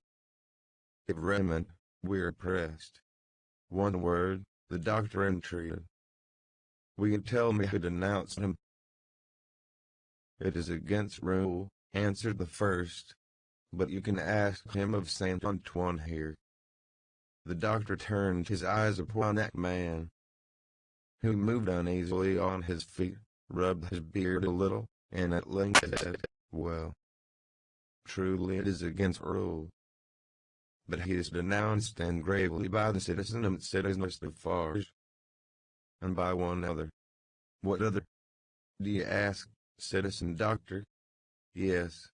Speaker 1: Raymond, we're pressed. One word, the doctor entreated. Will you tell me who denounced him? It is against rule, answered the first. But you can ask him of Saint Antoine here. The doctor turned his eyes upon that man, who moved uneasily on his feet, rubbed his beard a little, and at length said, well, truly it is against rule. But he is denounced and gravely by the citizen of Lafarge, and by one other. What other? Do you ask, citizen doctor? Yes.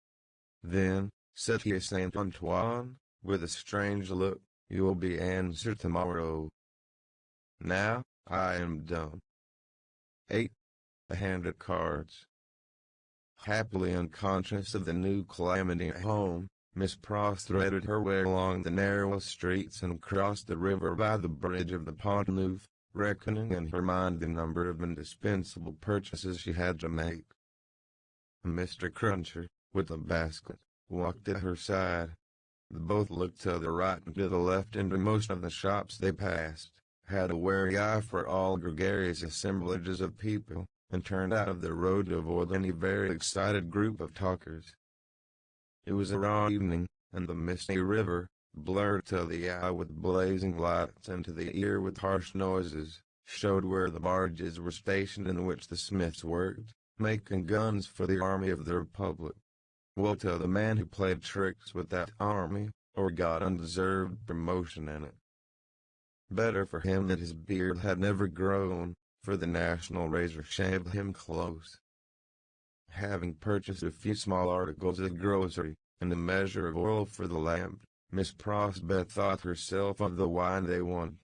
Speaker 1: Then, said he, Saint Antoine, with a strange look, you will be answered tomorrow. Now, I am done. 8. A hand at cards. Happily unconscious of the new calamity at home, Miss Pross threaded her way along the narrow streets and crossed the river by the bridge of the Pont Neuf, reckoning in her mind the number of indispensable purchases she had to make. Mr. Cruncher, with the basket, walked at her side. Both looked to the right and to the left into most of the shops they passed, had a wary eye for all gregarious assemblages of people, and turned out of the road to avoid any very excited group of talkers. It was a raw evening, and the misty river, blurred to the eye with blazing lights and to the ear with harsh noises, showed where the barges were stationed in which the smiths worked, making guns for the army of the Republic. Woe to the man who played tricks with that army, or got undeserved promotion in it. Better for him that his beard had never grown, for the national razor shaved him close. Having purchased a few small articles of grocery, and a measure of oil for the lamp, Miss Pross bethought herself of the wine they wanted.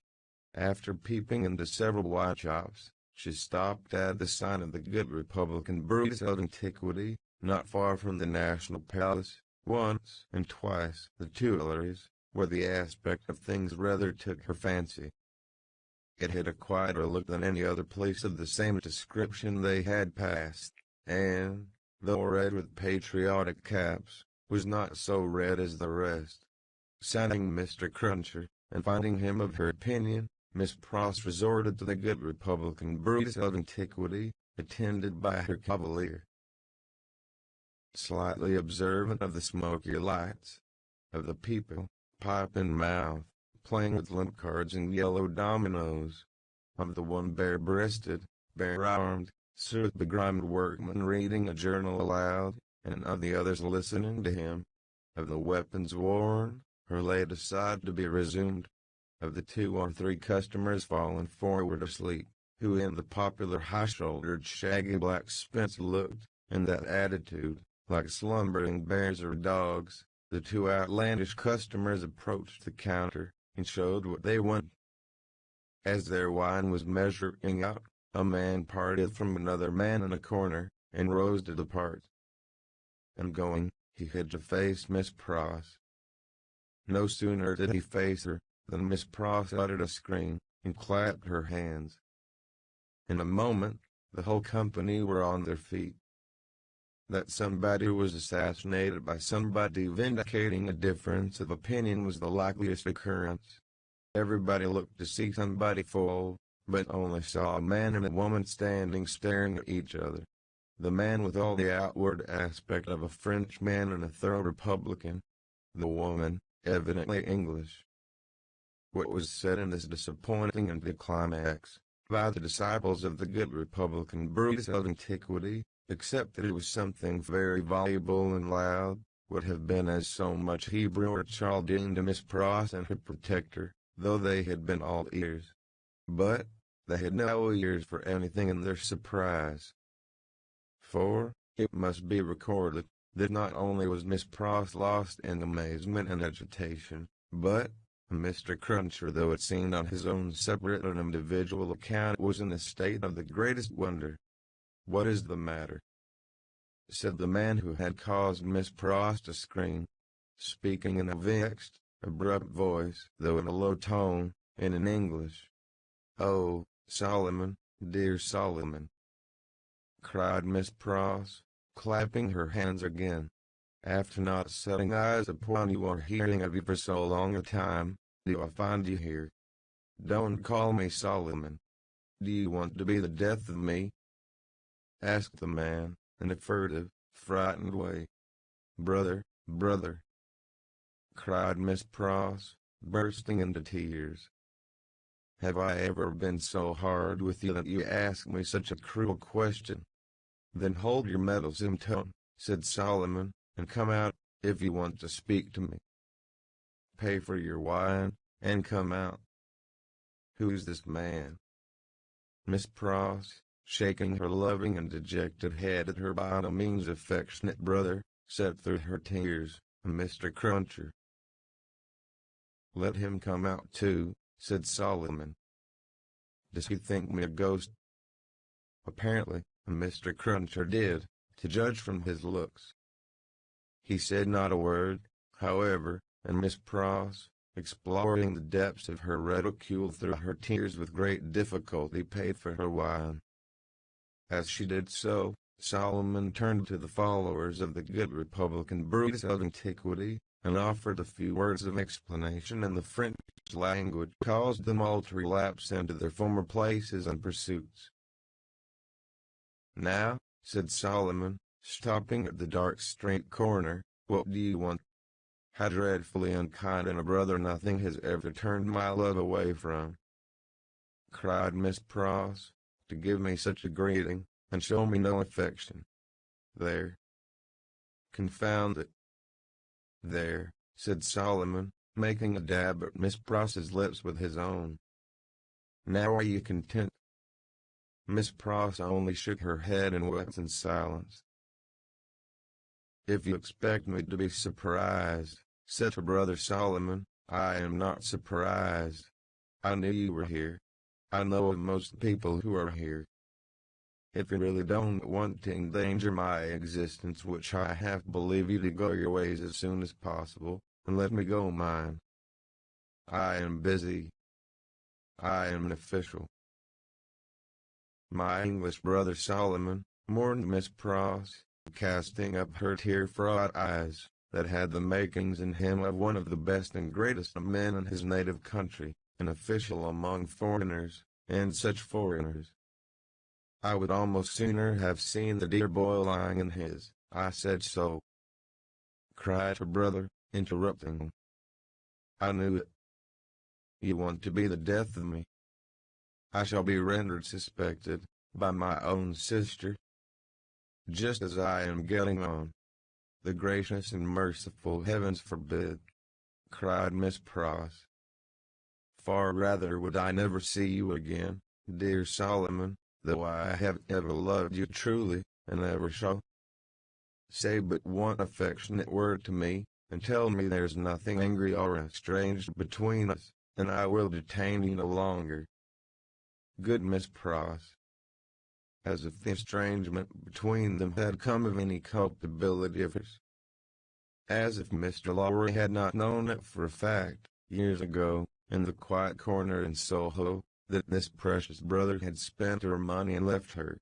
Speaker 1: After peeping into several wine shops, she stopped at the sign of the Good Republican Breweries of Antiquity, not far from the National Palace. Once and twice the Tuileries, where the aspect of things rather took her fancy. It had a quieter look than any other place of the same description they had passed, and, though red with patriotic caps, was not so red as the rest. Signing Mr. Cruncher, and finding him of her opinion, Miss Pross resorted to the Good Republican Breweries of Antiquity, attended by her cavalier. Slightly observant of the smoky lights, of the people, pipe in mouth, playing with limp cards and yellow dominoes, of the one bare-breasted, bare-armed, soot-begrimed workman reading a journal aloud, and of the others listening to him, of the weapons worn, or laid aside to be resumed, of the 2 or 3 customers fallen forward asleep, who in the popular high-shouldered shaggy black spence looked, in that attitude, like slumbering bears or dogs. The 2 outlandish customers approached the counter, and showed what they wanted. As their wine was measuring out, a man parted from another man in a corner, and rose to depart. And going, he had to face Miss Pross. No sooner did he face her, than Miss Pross uttered a scream, and clapped her hands. In a moment, the whole company were on their feet. That somebody was assassinated by somebody vindicating a difference of opinion was the likeliest occurrence. Everybody looked to see somebody fall, but only saw a man and a woman standing staring at each other. The man with all the outward aspect of a Frenchman and a thorough Republican. The woman, evidently English. What was said in this disappointing anticlimax, by the disciples of the Good Republican Breweries of Antiquity, except that it was something very voluble and loud, would have been as so much Hebrew or Chaldean to Miss Pross and her protector, though they had been all ears. But, they had no ears for anything in their surprise. For, it must be recorded, that not only was Miss Pross lost in amazement and agitation, but, Mr. Cruncher, though it seemed on his own separate and individual account, was in a state of the greatest wonder. "What is the matter?" said the man who had caused Miss Pross to scream, speaking in a vexed, abrupt voice, though in a low tone, and in English. "Oh, Solomon, dear Solomon!" cried Miss Pross, clapping her hands again. After not setting eyes upon you or hearing of you for so long a time, do I find you here? Don't call me Solomon. Do you want to be the death of me? Asked the man, in a furtive, frightened way. Brother, brother, cried Miss Pross, bursting into tears. Have I ever been so hard with you that you ask me such a cruel question? Then hold your meddlesome tongue, said Solomon, and come out, if you want to speak to me. Pay for your wine, and come out. Who's this man? Miss Pross, shaking her loving and dejected head at her by no means affectionate brother, said through her tears, Mr. Cruncher. Let him come out too, said Solomon. Does he think me a ghost? Apparently, Mr. Cruncher did, to judge from his looks. He said not a word, however, and Miss Pross, exploring the depths of her ridicule through her tears with great difficulty, paid for her wine. As she did so, Solomon turned to the followers of the good Republican Brutus of antiquity, and offered a few words of explanation in the French language, caused them all to relapse into their former places and pursuits. Now, said Solomon, stopping at the dark straight corner, what do you want? How dreadfully unkind in a brother nothing has ever turned my love away from, cried Miss Pross, to give me such a greeting, and show me no affection. There. Confound it. There, said Solomon, making a dab at Miss Pross's lips with his own. Now are you content? Miss Pross only shook her head and wept in silence. If you expect me to be surprised, said her brother Solomon, I am not surprised. I knew you were here. I know of most people who are here. If you really don't want to endanger my existence, which I half believe you to go your ways as soon as possible, and let me go mine. I am busy. I am an official. My English brother Solomon, mourned Miss Pross, casting up her tear-fraught eyes, that had the makings in him of one of the best and greatest of men in his native country, an official among foreigners, and such foreigners. I would almost sooner have seen the dear boy lying in his, I said so, cried her brother, interrupting. I knew it. You want to be the death of me. I shall be rendered suspected, by my own sister, just as I am getting on. The gracious and merciful heavens forbid, cried Miss Pross. Far rather would I never see you again, dear Solomon, though I have ever loved you truly, and ever shall. Say but one affectionate word to me, and tell me there's nothing angry or estranged between us, and I will detain you no longer. Good Miss Pross. As if the estrangement between them had come of any culpability of hers. As if Mr. Lowry had not known it for a fact, years ago, in the quiet corner in Soho, that this precious brother had spent her money and left her.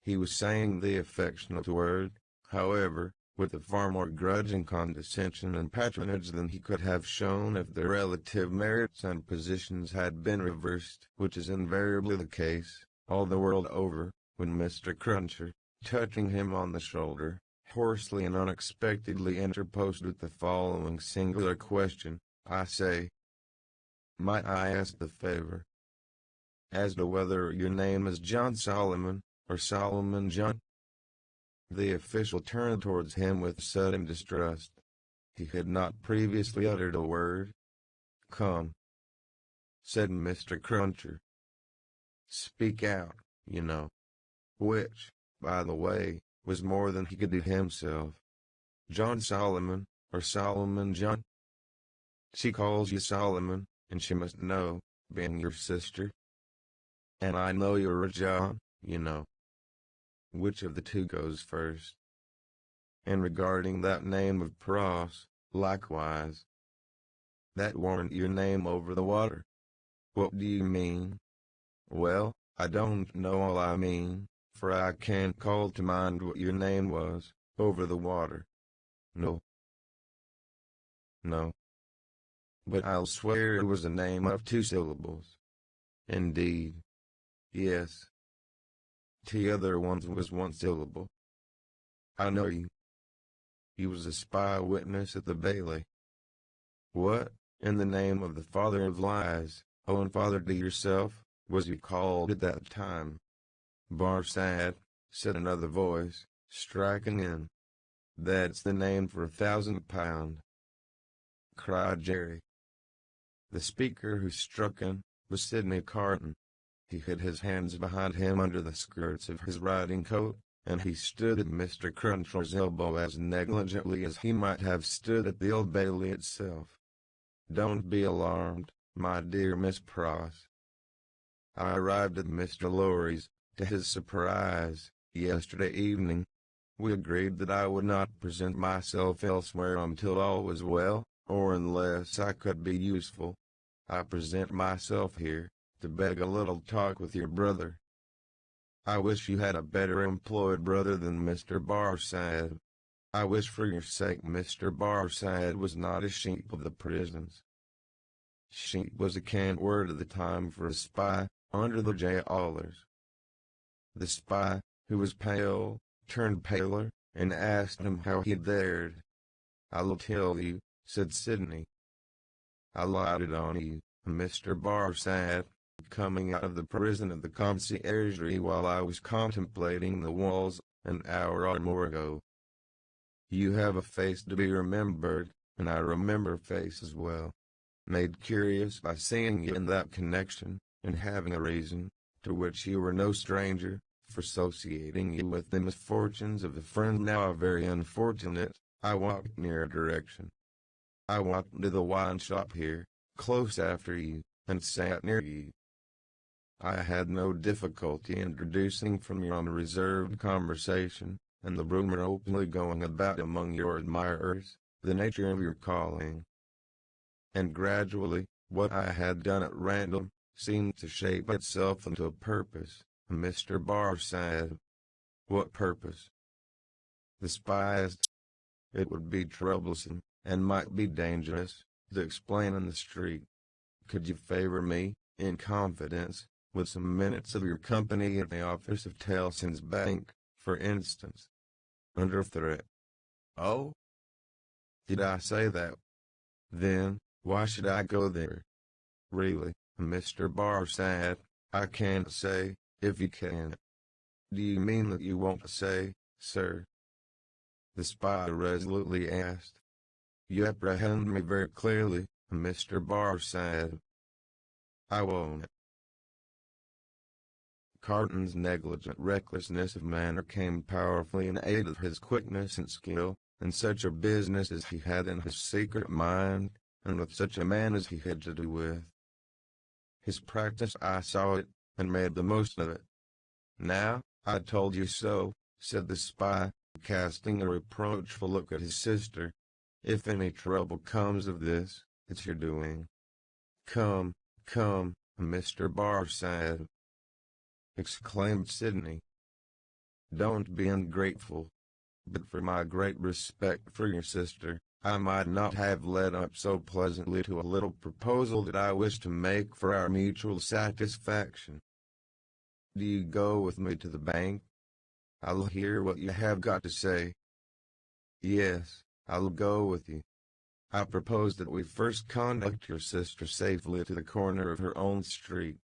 Speaker 1: He was saying the affectionate word, however, with a far more grudging condescension and patronage than he could have shown if their relative merits and positions had been reversed, which is invariably the case, all the world over, when Mr. Cruncher, touching him on the shoulder, hoarsely and unexpectedly interposed with the following singular question, I say, might I ask the favor as to whether your name is John Solomon, or Solomon John? The official turned towards him with sudden distrust. He had not previously uttered a word. Come, said Mr. Cruncher. Speak out, you know. Which, by the way, was more than he could do himself. John Solomon, or Solomon John? She calls you Solomon, and she must know, being your sister. And I know you're a John, you know. Which of the two goes first? And regarding that name of Pross, likewise. That warn't your name over the water. What do you mean? Well, I don't know all I mean, for I can't call to mind what your name was, over the water. No. No. But I'll swear it was a name of 2 syllables. Indeed. Yes. The other one was 1 syllable. I know you. You was a spy witness at the Bailey. What, in the name of the father of lies, own father to yourself, was you called at that time? Barsad, said another voice, striking in. That's the name for £1,000, cried Jerry. The speaker who struck in was Sidney Carton. He hid his hands behind him under the skirts of his riding coat, and he stood at Mr. Cruncher's elbow as negligently as he might have stood at the Old Bailey itself. Don't be alarmed, my dear Miss Pross. I arrived at Mr. Lorry's, to his surprise, yesterday evening. We agreed that I would not present myself elsewhere until all was well, or unless I could be useful. I present myself here, to beg a little talk with your brother. I wish you had a better employed brother than Mr. Barsad. I wish for your sake Mr. Barsad was not a sheep of the prisons. Sheep was a cant word at the time for a spy, under the jailers. The spy, who was pale, turned paler, and asked him how he dared. I'll tell you, said Sidney. I lighted on you, Mr. Barsad, coming out of the prison of the conciergerie while I was contemplating the walls, an hour or more ago. You have a face to be remembered, and I remember faces well. Made curious by seeing you in that connection, and having a reason, to which you were no stranger, for associating you with the misfortunes of a friend now very unfortunate, I walked near a direction. I walked into the wine shop here, close after you, and sat near you. I had no difficulty in deducing from your unreserved conversation, and the rumor openly going about among your admirers, the nature of your calling. And gradually, what I had done at random, seemed to shape itself into a purpose, Mr. Barsad. What purpose? The spy asked. It would be troublesome, and might be dangerous, to explain in the street. Could you favor me, in confidence, with some minutes of your company at the office of Tellson's Bank, for instance? Under threat. Oh? Did I say that? Then, why should I go there? Really, Mr. Barsad, I can't say, if you can. Do you mean that you won't say, sir? The spy resolutely asked. You apprehend me very clearly, Mr. Barsad. I won't. Carton's negligent recklessness of manner came powerfully in aid of his quickness and skill, in such a business as he had in his secret mind, and with such a man as he had to do with. His practice, I saw it, and made the most of it. Now, I told you so, said the spy, casting a reproachful look at his sister. If any trouble comes of this, it's your doing. Come, come, Mr. Barsad, exclaimed Sidney. Don't be ungrateful. But for my great respect for your sister, I might not have led up so pleasantly to a little proposal that I wish to make for our mutual satisfaction. Do you go with me to the bank? I'll hear what you have got to say. Yes, I'll go with you. I propose that we first conduct your sister safely to the corner of her own street.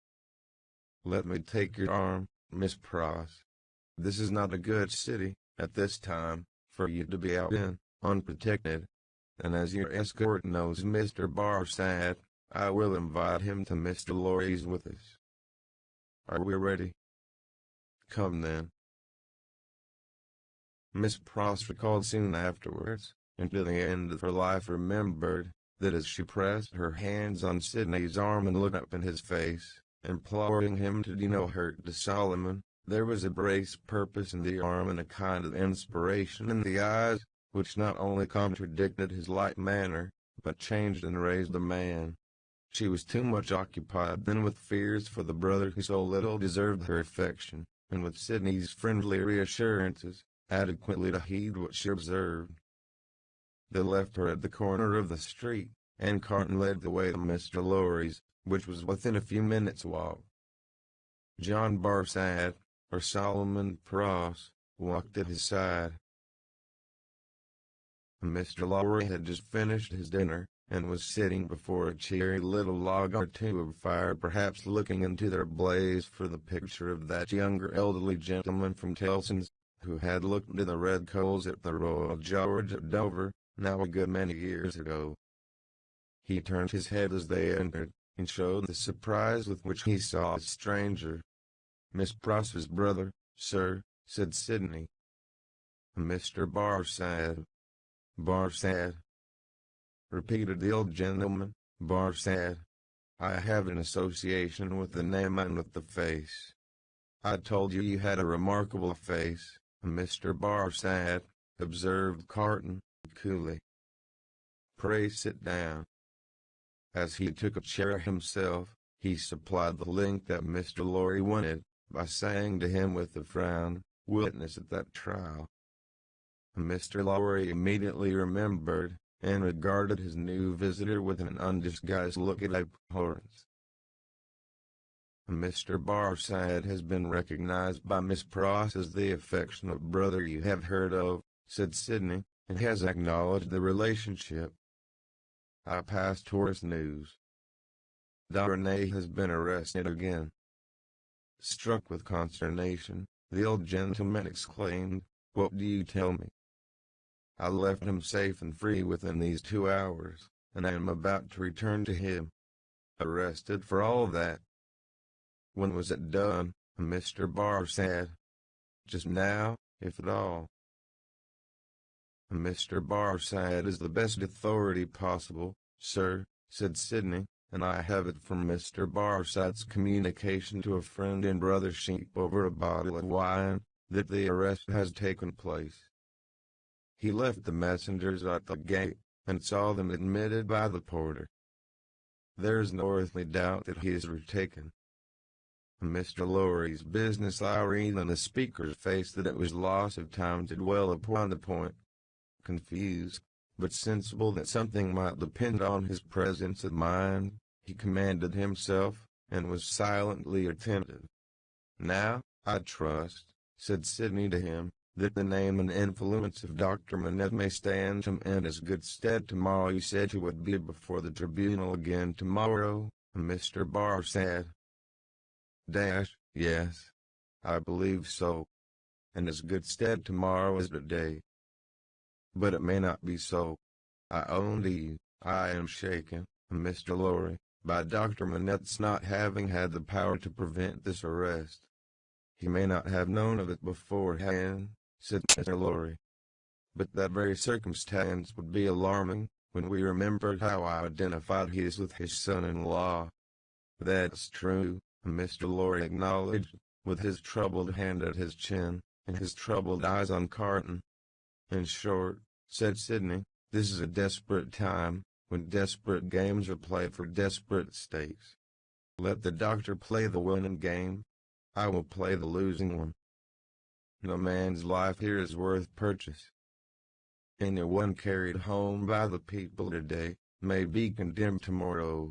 Speaker 1: Let me take your arm, Miss Pross. This is not a good city, at this time, for you to be out in, unprotected. And as your escort knows Mr. Barsad, I will invite him to Mr. Lorry's with us. Are we ready? Come then. Miss Pross recalled soon afterwards, and to the end of her life remembered, that as she pressed her hands on Sidney's arm and looked up in his face, imploring him to do no hurt to Solomon, there was a braced purpose in the arm and a kind of inspiration in the eyes, which not only contradicted his light manner, but changed and raised the man. She was too much occupied then with fears for the brother who so little deserved her affection, and with Sidney's friendly reassurances, adequately to heed what she observed. They left her at the corner of the street, and Carton led the way to Mr. Lorry's, which was within a few minutes' walk. John Barsad, or Solomon Pross, walked at his side. Mr. Lorry had just finished his dinner, and was sitting before a cheery little log or two of fire, perhaps looking into their blaze for the picture of that younger elderly gentleman from Tellson's, who had looked into the red coals at the Royal George at Dover, now a good many years ago. He turned his head as they entered, and showed the surprise with which he saw a stranger. "Miss Pross's brother, sir," said Sidney. "Mr. Barsad." "Barsad," repeated the old gentleman. "Barsad. I have an association with the name and with the face. I told you you had a remarkable face, Mr. Barsad," observed Carton, coolly. "Pray sit down." As he took a chair himself, he supplied the link that Mr. Lorry wanted, by saying to him with a frown, "Witness at that trial." Mr. Lorry immediately remembered, and regarded his new visitor with an undisguised look of abhorrence. "Mr. Barsad has been recognized by Miss Pross as the affectionate brother you have heard of," said Sidney, "and has acknowledged the relationship. I pass tourist news. Darnay has been arrested again." Struck with consternation, the old gentleman exclaimed, "What do you tell me?" "I left him safe and free within these 2 hours, and I am about to return to him. Arrested for all that?" "When was it done, Mr. Barsad?" "Just now, if at all." "Mr. Barsad is the best authority possible, sir," said Sidney, "and I have it from Mr. Barsad's communication to a friend in Brother Sheep over a bottle of wine, that the arrest has taken place. He left the messengers at the gate, and saw them admitted by the porter. There is no earthly doubt that he is retaken." Mr. Lorry's business eye read in the speaker's face that it was loss of time to dwell upon the point. Confused, but sensible that something might depend on his presence of mind, he commanded himself, and was silently attentive. "Now, I trust," said Sidney to him, "that the name and influence of Dr. Manette may stand him in as good stead tomorrow. You said you would be before the tribunal again tomorrow, Mr. Barsad?" "Yes, I believe so. And as good stead tomorrow as today. But it may not be so. I own to you, I am shaken, Mr. Lorry, by Dr. Manette's not having had the power to prevent this arrest." "He may not have known of it beforehand," said Mr. Lorry. "But that very circumstance would be alarming, when we remembered how I identified his with his son-in-law." "That's true," Mr. Lorry acknowledged, with his troubled hand at his chin, and his troubled eyes on Carton. "In short," said Sidney, "this is a desperate time, when desperate games are played for desperate stakes. Let the doctor play the winning game. I will play the losing one. No man's life here is worth purchase. Any one carried home by the people today, may be condemned tomorrow.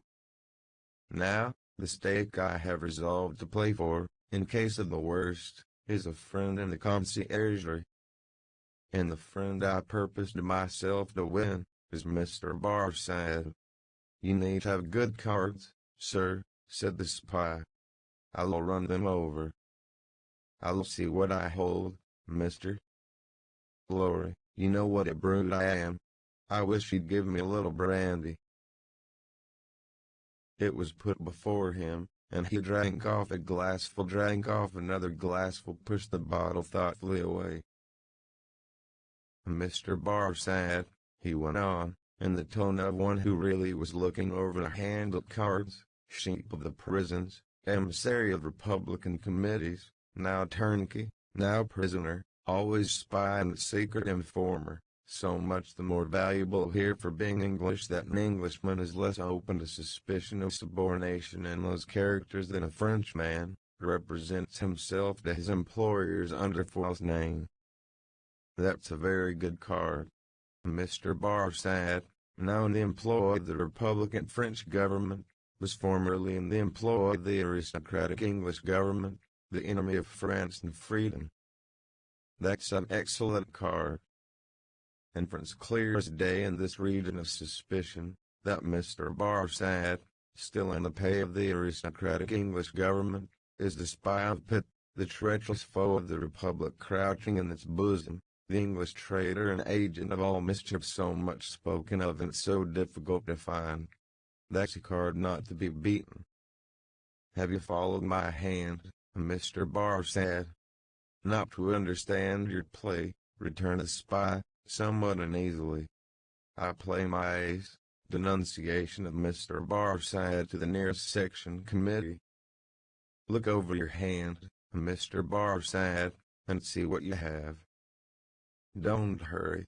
Speaker 1: Now, the stake I have resolved to play for, in case of the worst, is a friend in the conciergerie. And the friend I purposed myself to win, is Mr. Barsad." "You need have good cards, sir," said the spy. "I'll run them over. I'll see what I hold, Mr. Lorry. You know what a brute I am. I wish you'd give me a little brandy." It was put before him, and he drank off a glassful, drank off another glassful, pushed the bottle thoughtfully away. "Mr. Barsad," he went on, in the tone of one who really was looking over a hand of cards, "sheep of the prisons, emissary of Republican committees, now turnkey, now prisoner, always spy and secret informer, so much the more valuable here for being English that an Englishman is less open to suspicion of subornation in those characters than a Frenchman, represents himself to his employers under false name. That's a very good card. Mr. Barsad, now in the employ of the Republican French government, was formerly in the employ of the aristocratic English government, the enemy of France and freedom. That's an excellent card. Inference clear as day in this region of suspicion, that Mr. Barsad, still in the pay of the aristocratic English government, is the spy of Pitt, the treacherous foe of the Republic crouching in its bosom, the English traitor and agent of all mischief so much spoken of and so difficult to find. That's a card not to be beaten. Have you followed my hand, Mr. Barsad? Not to understand your play, returned the spy, somewhat uneasily. I play my ace, denunciation of Mr. Barsad to the nearest section committee. Look over your hand, Mr. Barsad, and see what you have. Don't hurry.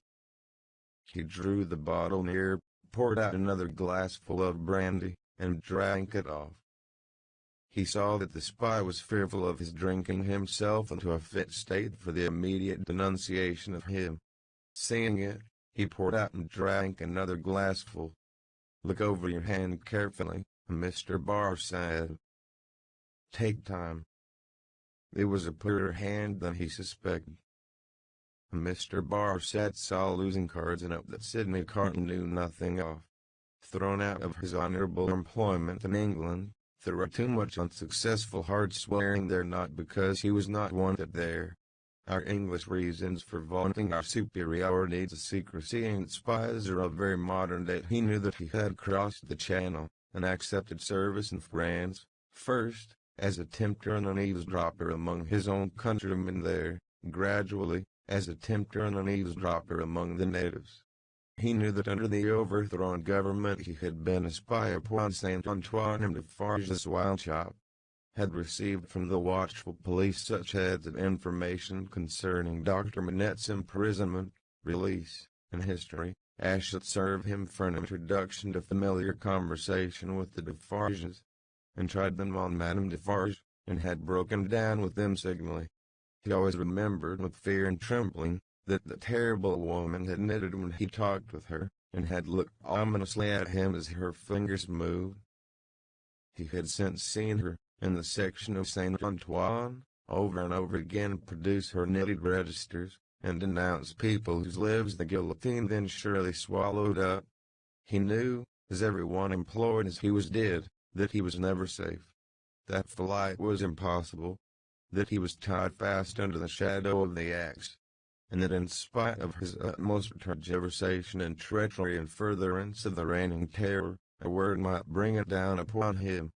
Speaker 1: He drew the bottle near, poured out another glassful of brandy, and drank it off. He saw that the spy was fearful of his drinking himself into a fit state for the immediate denunciation of him. Seeing it, he poured out and drank another glassful. Look over your hand carefully, Mr. Barsad. Take time. It was a poorer hand than he suspected. Mr. Barsad saw losing cards in it that Sidney Carton knew nothing of. Thrown out of his honorable employment in England, through too much unsuccessful hard swearing there not because he was not wanted there. Our English reasons for vaunting our superiority to secrecy and spies are of very modern date. He knew that he had crossed the Channel, and accepted service in France, first, as a tempter and an eavesdropper among his own countrymen there, gradually, as a tempter and an eavesdropper among the natives. He knew that under the overthrown government he had been a spy upon Saint Antoine and Defarge's wine shop, had received from the watchful police such heads of information concerning Dr. Manette's imprisonment, release, and history, as should serve him for an introduction to familiar conversation with the Defarges, and tried them on Madame Defarge, and had broken down with them signally. He always remembered with fear and trembling that the terrible woman had knitted when he talked with her, and had looked ominously at him as her fingers moved. He had since seen her, in the section of Saint Antoine, over and over again produce her knitted registers, and denounce people whose lives the guillotine then surely swallowed up. He knew, as everyone employed as he was did, that he was never safe, that flight was impossible, that he was tied fast under the shadow of the axe, and that in spite of his utmost tergiversation and treachery and furtherance of the reigning terror, a word might bring it down upon him.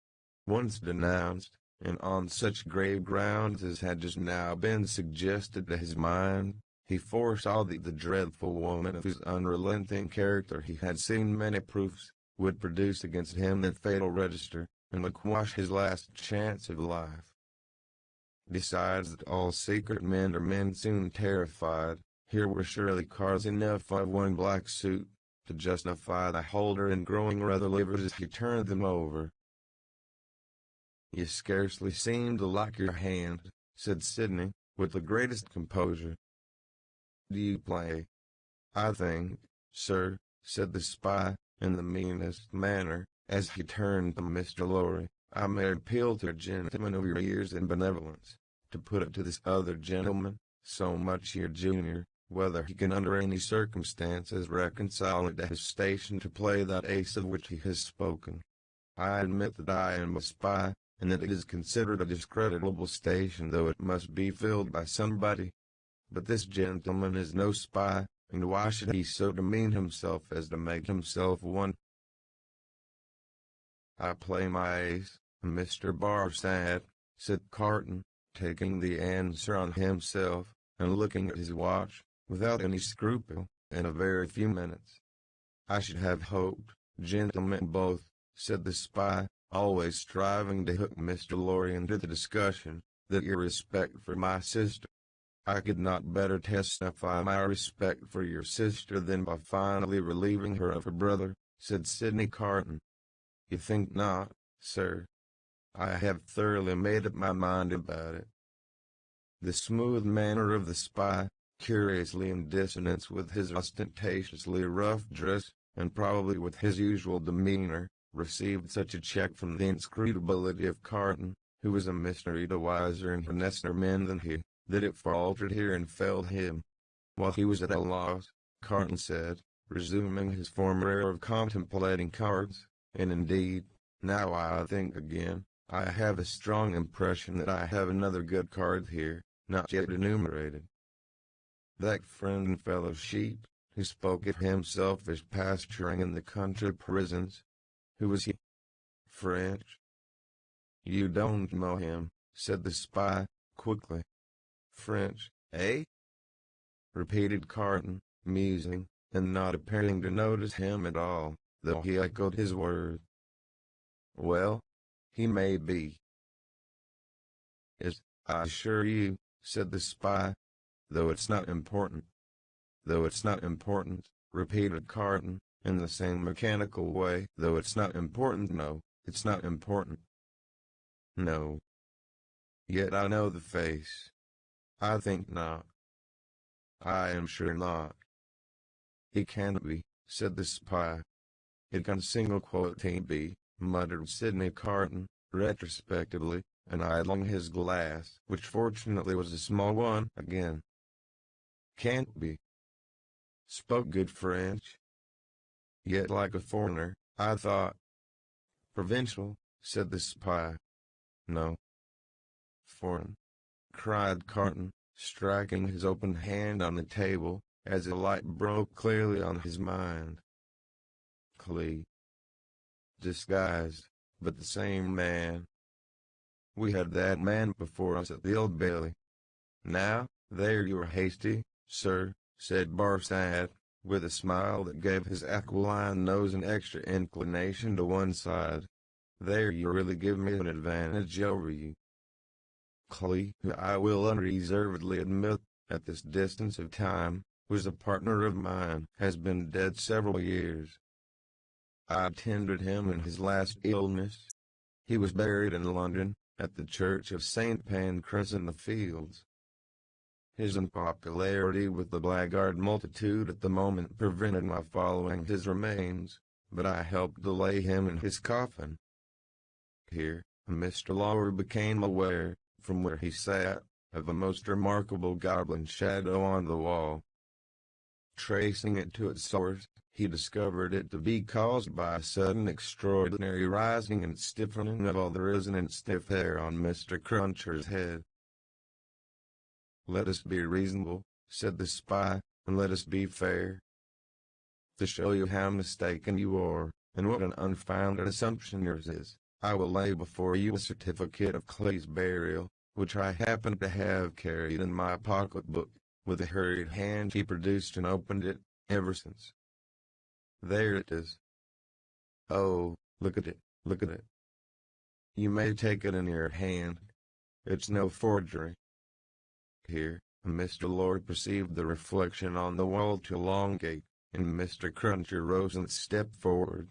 Speaker 1: Once denounced, and on such grave grounds as had just now been suggested to his mind, he foresaw that the dreadful woman of whose unrelenting character he had seen many proofs, would produce against him that fatal register, and would quash his last chance of life. Besides that all secret men are men soon terrified, here were surely cards enough of one black suit, to justify the holder in growing rather livid as he turned them over. You scarcely seem to like your hand, said Sidney, with the greatest composure. Do you play? I think, sir, said the spy, in the meanest manner, as he turned to Mr. Lorry, I may appeal to a gentleman of your years and benevolence, to put it to this other gentleman, so much your junior, whether he can under any circumstances reconcile it to his station to play that ace of which he has spoken. I admit that I am a spy, and that it is considered a discreditable station though it must be filled by somebody. But this gentleman is no spy, and why should he so demean himself as to make himself one? I play my ace, Mr. Barsad, said Carton, taking the answer on himself, and looking at his watch, without any scruple, in a very few minutes. I should have hoped, gentlemen both, said the spy, always striving to hook Mr. Lorry into the discussion, that your respect for my sister. I could not better testify my respect for your sister than by finally relieving her of her brother, said Sidney Carton. You think not, sir? I have thoroughly made up my mind about it. The smooth manner of the spy, curiously in dissonance with his ostentatiously rough dress, and probably with his usual demeanor, received such a check from the inscrutability of Carton, who was a mystery to wiser and honester men than he, that it faltered here and failed him. While he was at a loss, Carton said, resuming his former air of contemplating cards, and indeed, now I think again, I have a strong impression that I have another good card here, not yet enumerated. That friend and fellow sheep, who spoke of himself as pasturing in the country prisons. Who was he? French. You don't know him, said the spy, quickly. French, eh? Repeated Carton, musing, and not appearing to notice him at all, though he echoed his word. Well, he may be. I assure you, said the spy, though it's not important. Though it's not important, repeated Carton, in the same mechanical way. Though it's not important, no, it's not important. No. Yet I know the face. I think not. I am sure not. It can't be, said the spy. It can single quote be, muttered Sidney Carton, retrospectively, and idling his glass, which fortunately was a small one, again. Can't be. Spoke good French. Yet like a foreigner, I thought. Provincial, said the spy. No. Foreign, cried Carton, striking his open hand on the table, as a light broke clearly on his mind. Clee. Disguised, but the same man. We had that man before us at the Old Bailey. Now, there you are hasty, sir, said Barsad, with a smile that gave his aquiline nose an extra inclination to one side. There you really give me an advantage over you. Clee, who I will unreservedly admit, at this distance of time, was a partner of mine, has been dead several years. I attended him in his last illness. He was buried in London, at the church of St. Pancras in the Fields. His unpopularity with the blackguard multitude at the moment prevented my following his remains, but I helped to lay him in his coffin. Here, Mr. Lawler became aware, from where he sat, of a most remarkable goblin shadow on the wall. Tracing it to its source, he discovered it to be caused by a sudden extraordinary rising and stiffening of all the risen and stiff hair on Mr. Cruncher's head. Let us be reasonable, said the spy, and let us be fair. To show you how mistaken you are, and what an unfounded assumption yours is, I will lay before you a certificate of Clee's burial, which I happen to have carried in my pocketbook. With a hurried hand he produced and opened it, Everson's. There it is. Oh, look at it, look at it. You may take it in your hand. It's no forgery. Here, Mr. Lord perceived the reflection on the wall to elongate, and Mr. Cruncher rose and stepped forward.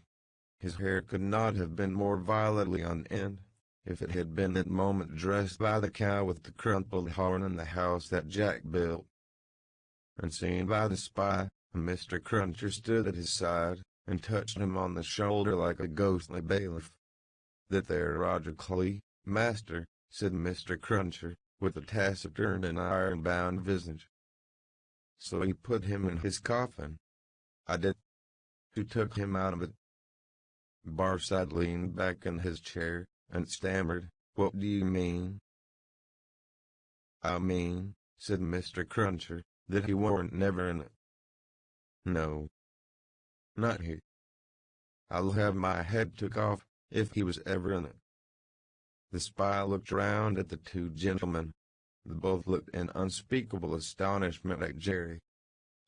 Speaker 1: His hair could not have been more violently on end, if it had been that moment dressed by the cow with the crumpled horn in the house that Jack built. Unseen by the spy, Mr. Cruncher stood at his side, and touched him on the shoulder like a ghostly bailiff. That there, Roger Clee, master, said Mr. Cruncher, with a taciturn and iron-bound visage. So he put him in his coffin. I did. Who took him out of it? Barside leaned back in his chair, and stammered, What do you mean? I mean, said Mr. Cruncher, that he warn't never in it. No. Not he. I'll have my head took off, if he was ever in it. The spy looked round at the two gentlemen. They both looked in unspeakable astonishment at Jerry.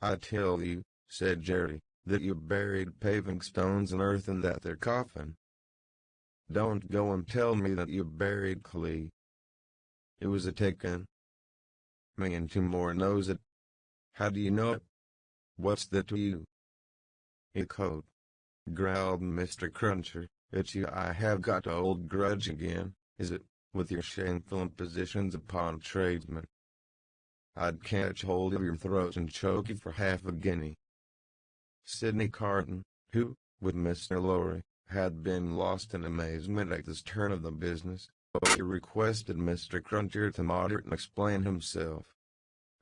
Speaker 1: I tell you, said Jerry, that you buried paving stones and earth in that there coffin. Don't go and tell me that you buried Clee. It was a taken. Me and two more knows it. How do you know it? What's that to you? A coat, growled Mr. Cruncher. It's you I have got to old grudge again, is it, with your shameful impositions upon tradesmen? I'd catch hold of your throat and choke you for half a guinea. Sidney Carton, who, with Mr. Lorry, had been lost in amazement at this turn of the business, he requested Mr. Cruncher to moderate and explain himself.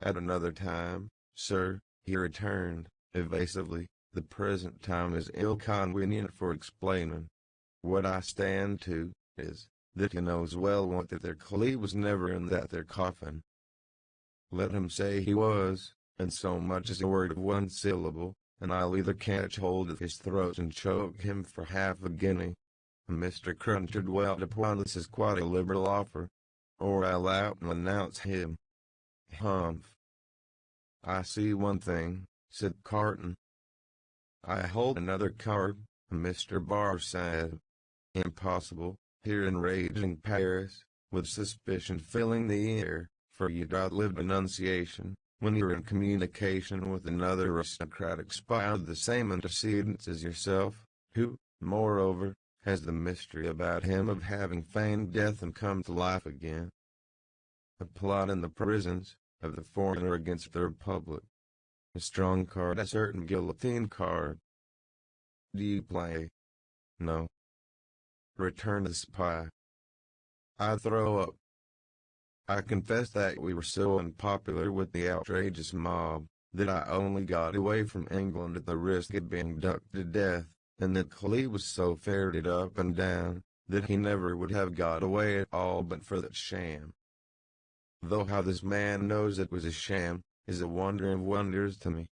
Speaker 1: At another time, sir, he returned, evasively, the present time is ill-convenient for explaining. What I stand to, is, that he knows well what that there Clee was never in that there coffin. Let him say he was, and so much as a word of one syllable, and I'll either catch hold of his throat and choke him for half a guinea. Mr. Cruncher dwelt upon this as quite a liberal offer, or I'll out and announce him. Humph. I see one thing, said Carton. I hold another card, Mr. Barr said. Impossible, here in raging Paris, with suspicion filling the air, for you'd outlived Annunciation, when you're in communication with another aristocratic spy of the same antecedents as yourself, who, moreover, has the mystery about him of having feigned death and come to life again. A plot in the prisons, of the foreigner against the Republic. A strong card, a certain guillotine card. Do you play? No. Returned the spy. I throw up. I confess that we were so unpopular with the outrageous mob, that I only got away from England at the risk of being ducked to death, and that Clee was so ferreted up and down, that he never would have got away at all but for that sham. Though how this man knows it was a sham, is a wonder of wonders to me.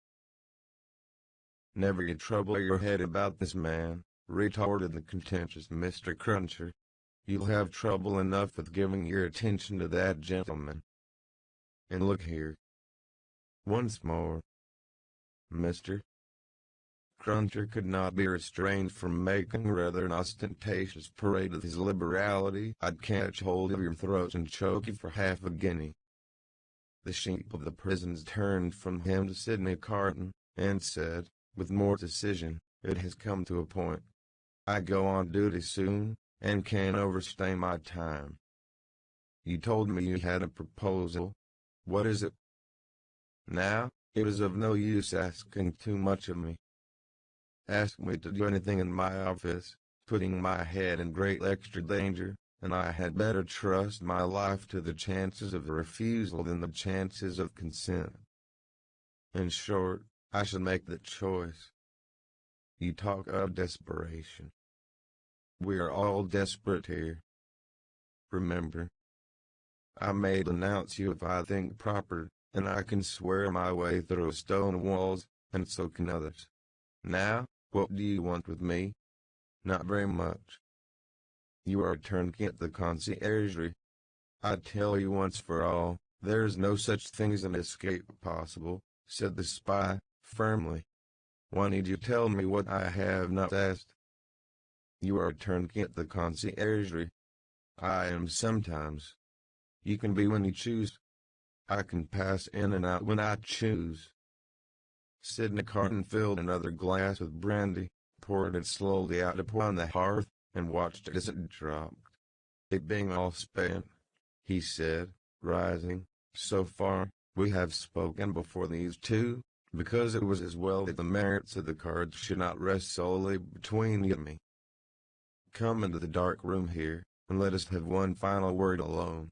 Speaker 1: Never you trouble your head about this man, retorted the contentious Mr. Cruncher. You'll have trouble enough with giving your attention to that gentleman. And look here. Once more. Mr. Cruncher could not be restrained from making rather an ostentatious parade of his liberality. I'd catch hold of your throat and choke you for half a guinea. The sheep of the prisons turned from him to Sidney Carton, and said, with more decision, it has come to a point. I go on duty soon, and can't overstay my time. You told me you had a proposal. What is it? Now, it is of no use asking too much of me. Ask me to do anything in my office, putting my head in great extra danger, and I had better trust my life to the chances of the refusal than the chances of consent. In short, I should make the choice. You talk of desperation. We are all desperate here. Remember, I may denounce you if I think proper, and I can swear my way through stone walls, and so can others. Now, what do you want with me? Not very much. You are a turnkey at the conciergerie. I tell you once for all, there is no such thing as an escape possible, said the spy, firmly. Why need you tell me what I have not asked? You are a turnkey at the conciergerie. I am sometimes. You can be when you choose. I can pass in and out when I choose. Sidney Carton filled another glass with brandy, poured it slowly out upon the hearth, and watched it as it dropped. It being all spent, he said, rising, so far, we have spoken before these two, because it was as well that the merits of the cards should not rest solely between you and me. Come into the dark room here, and let us have one final word alone.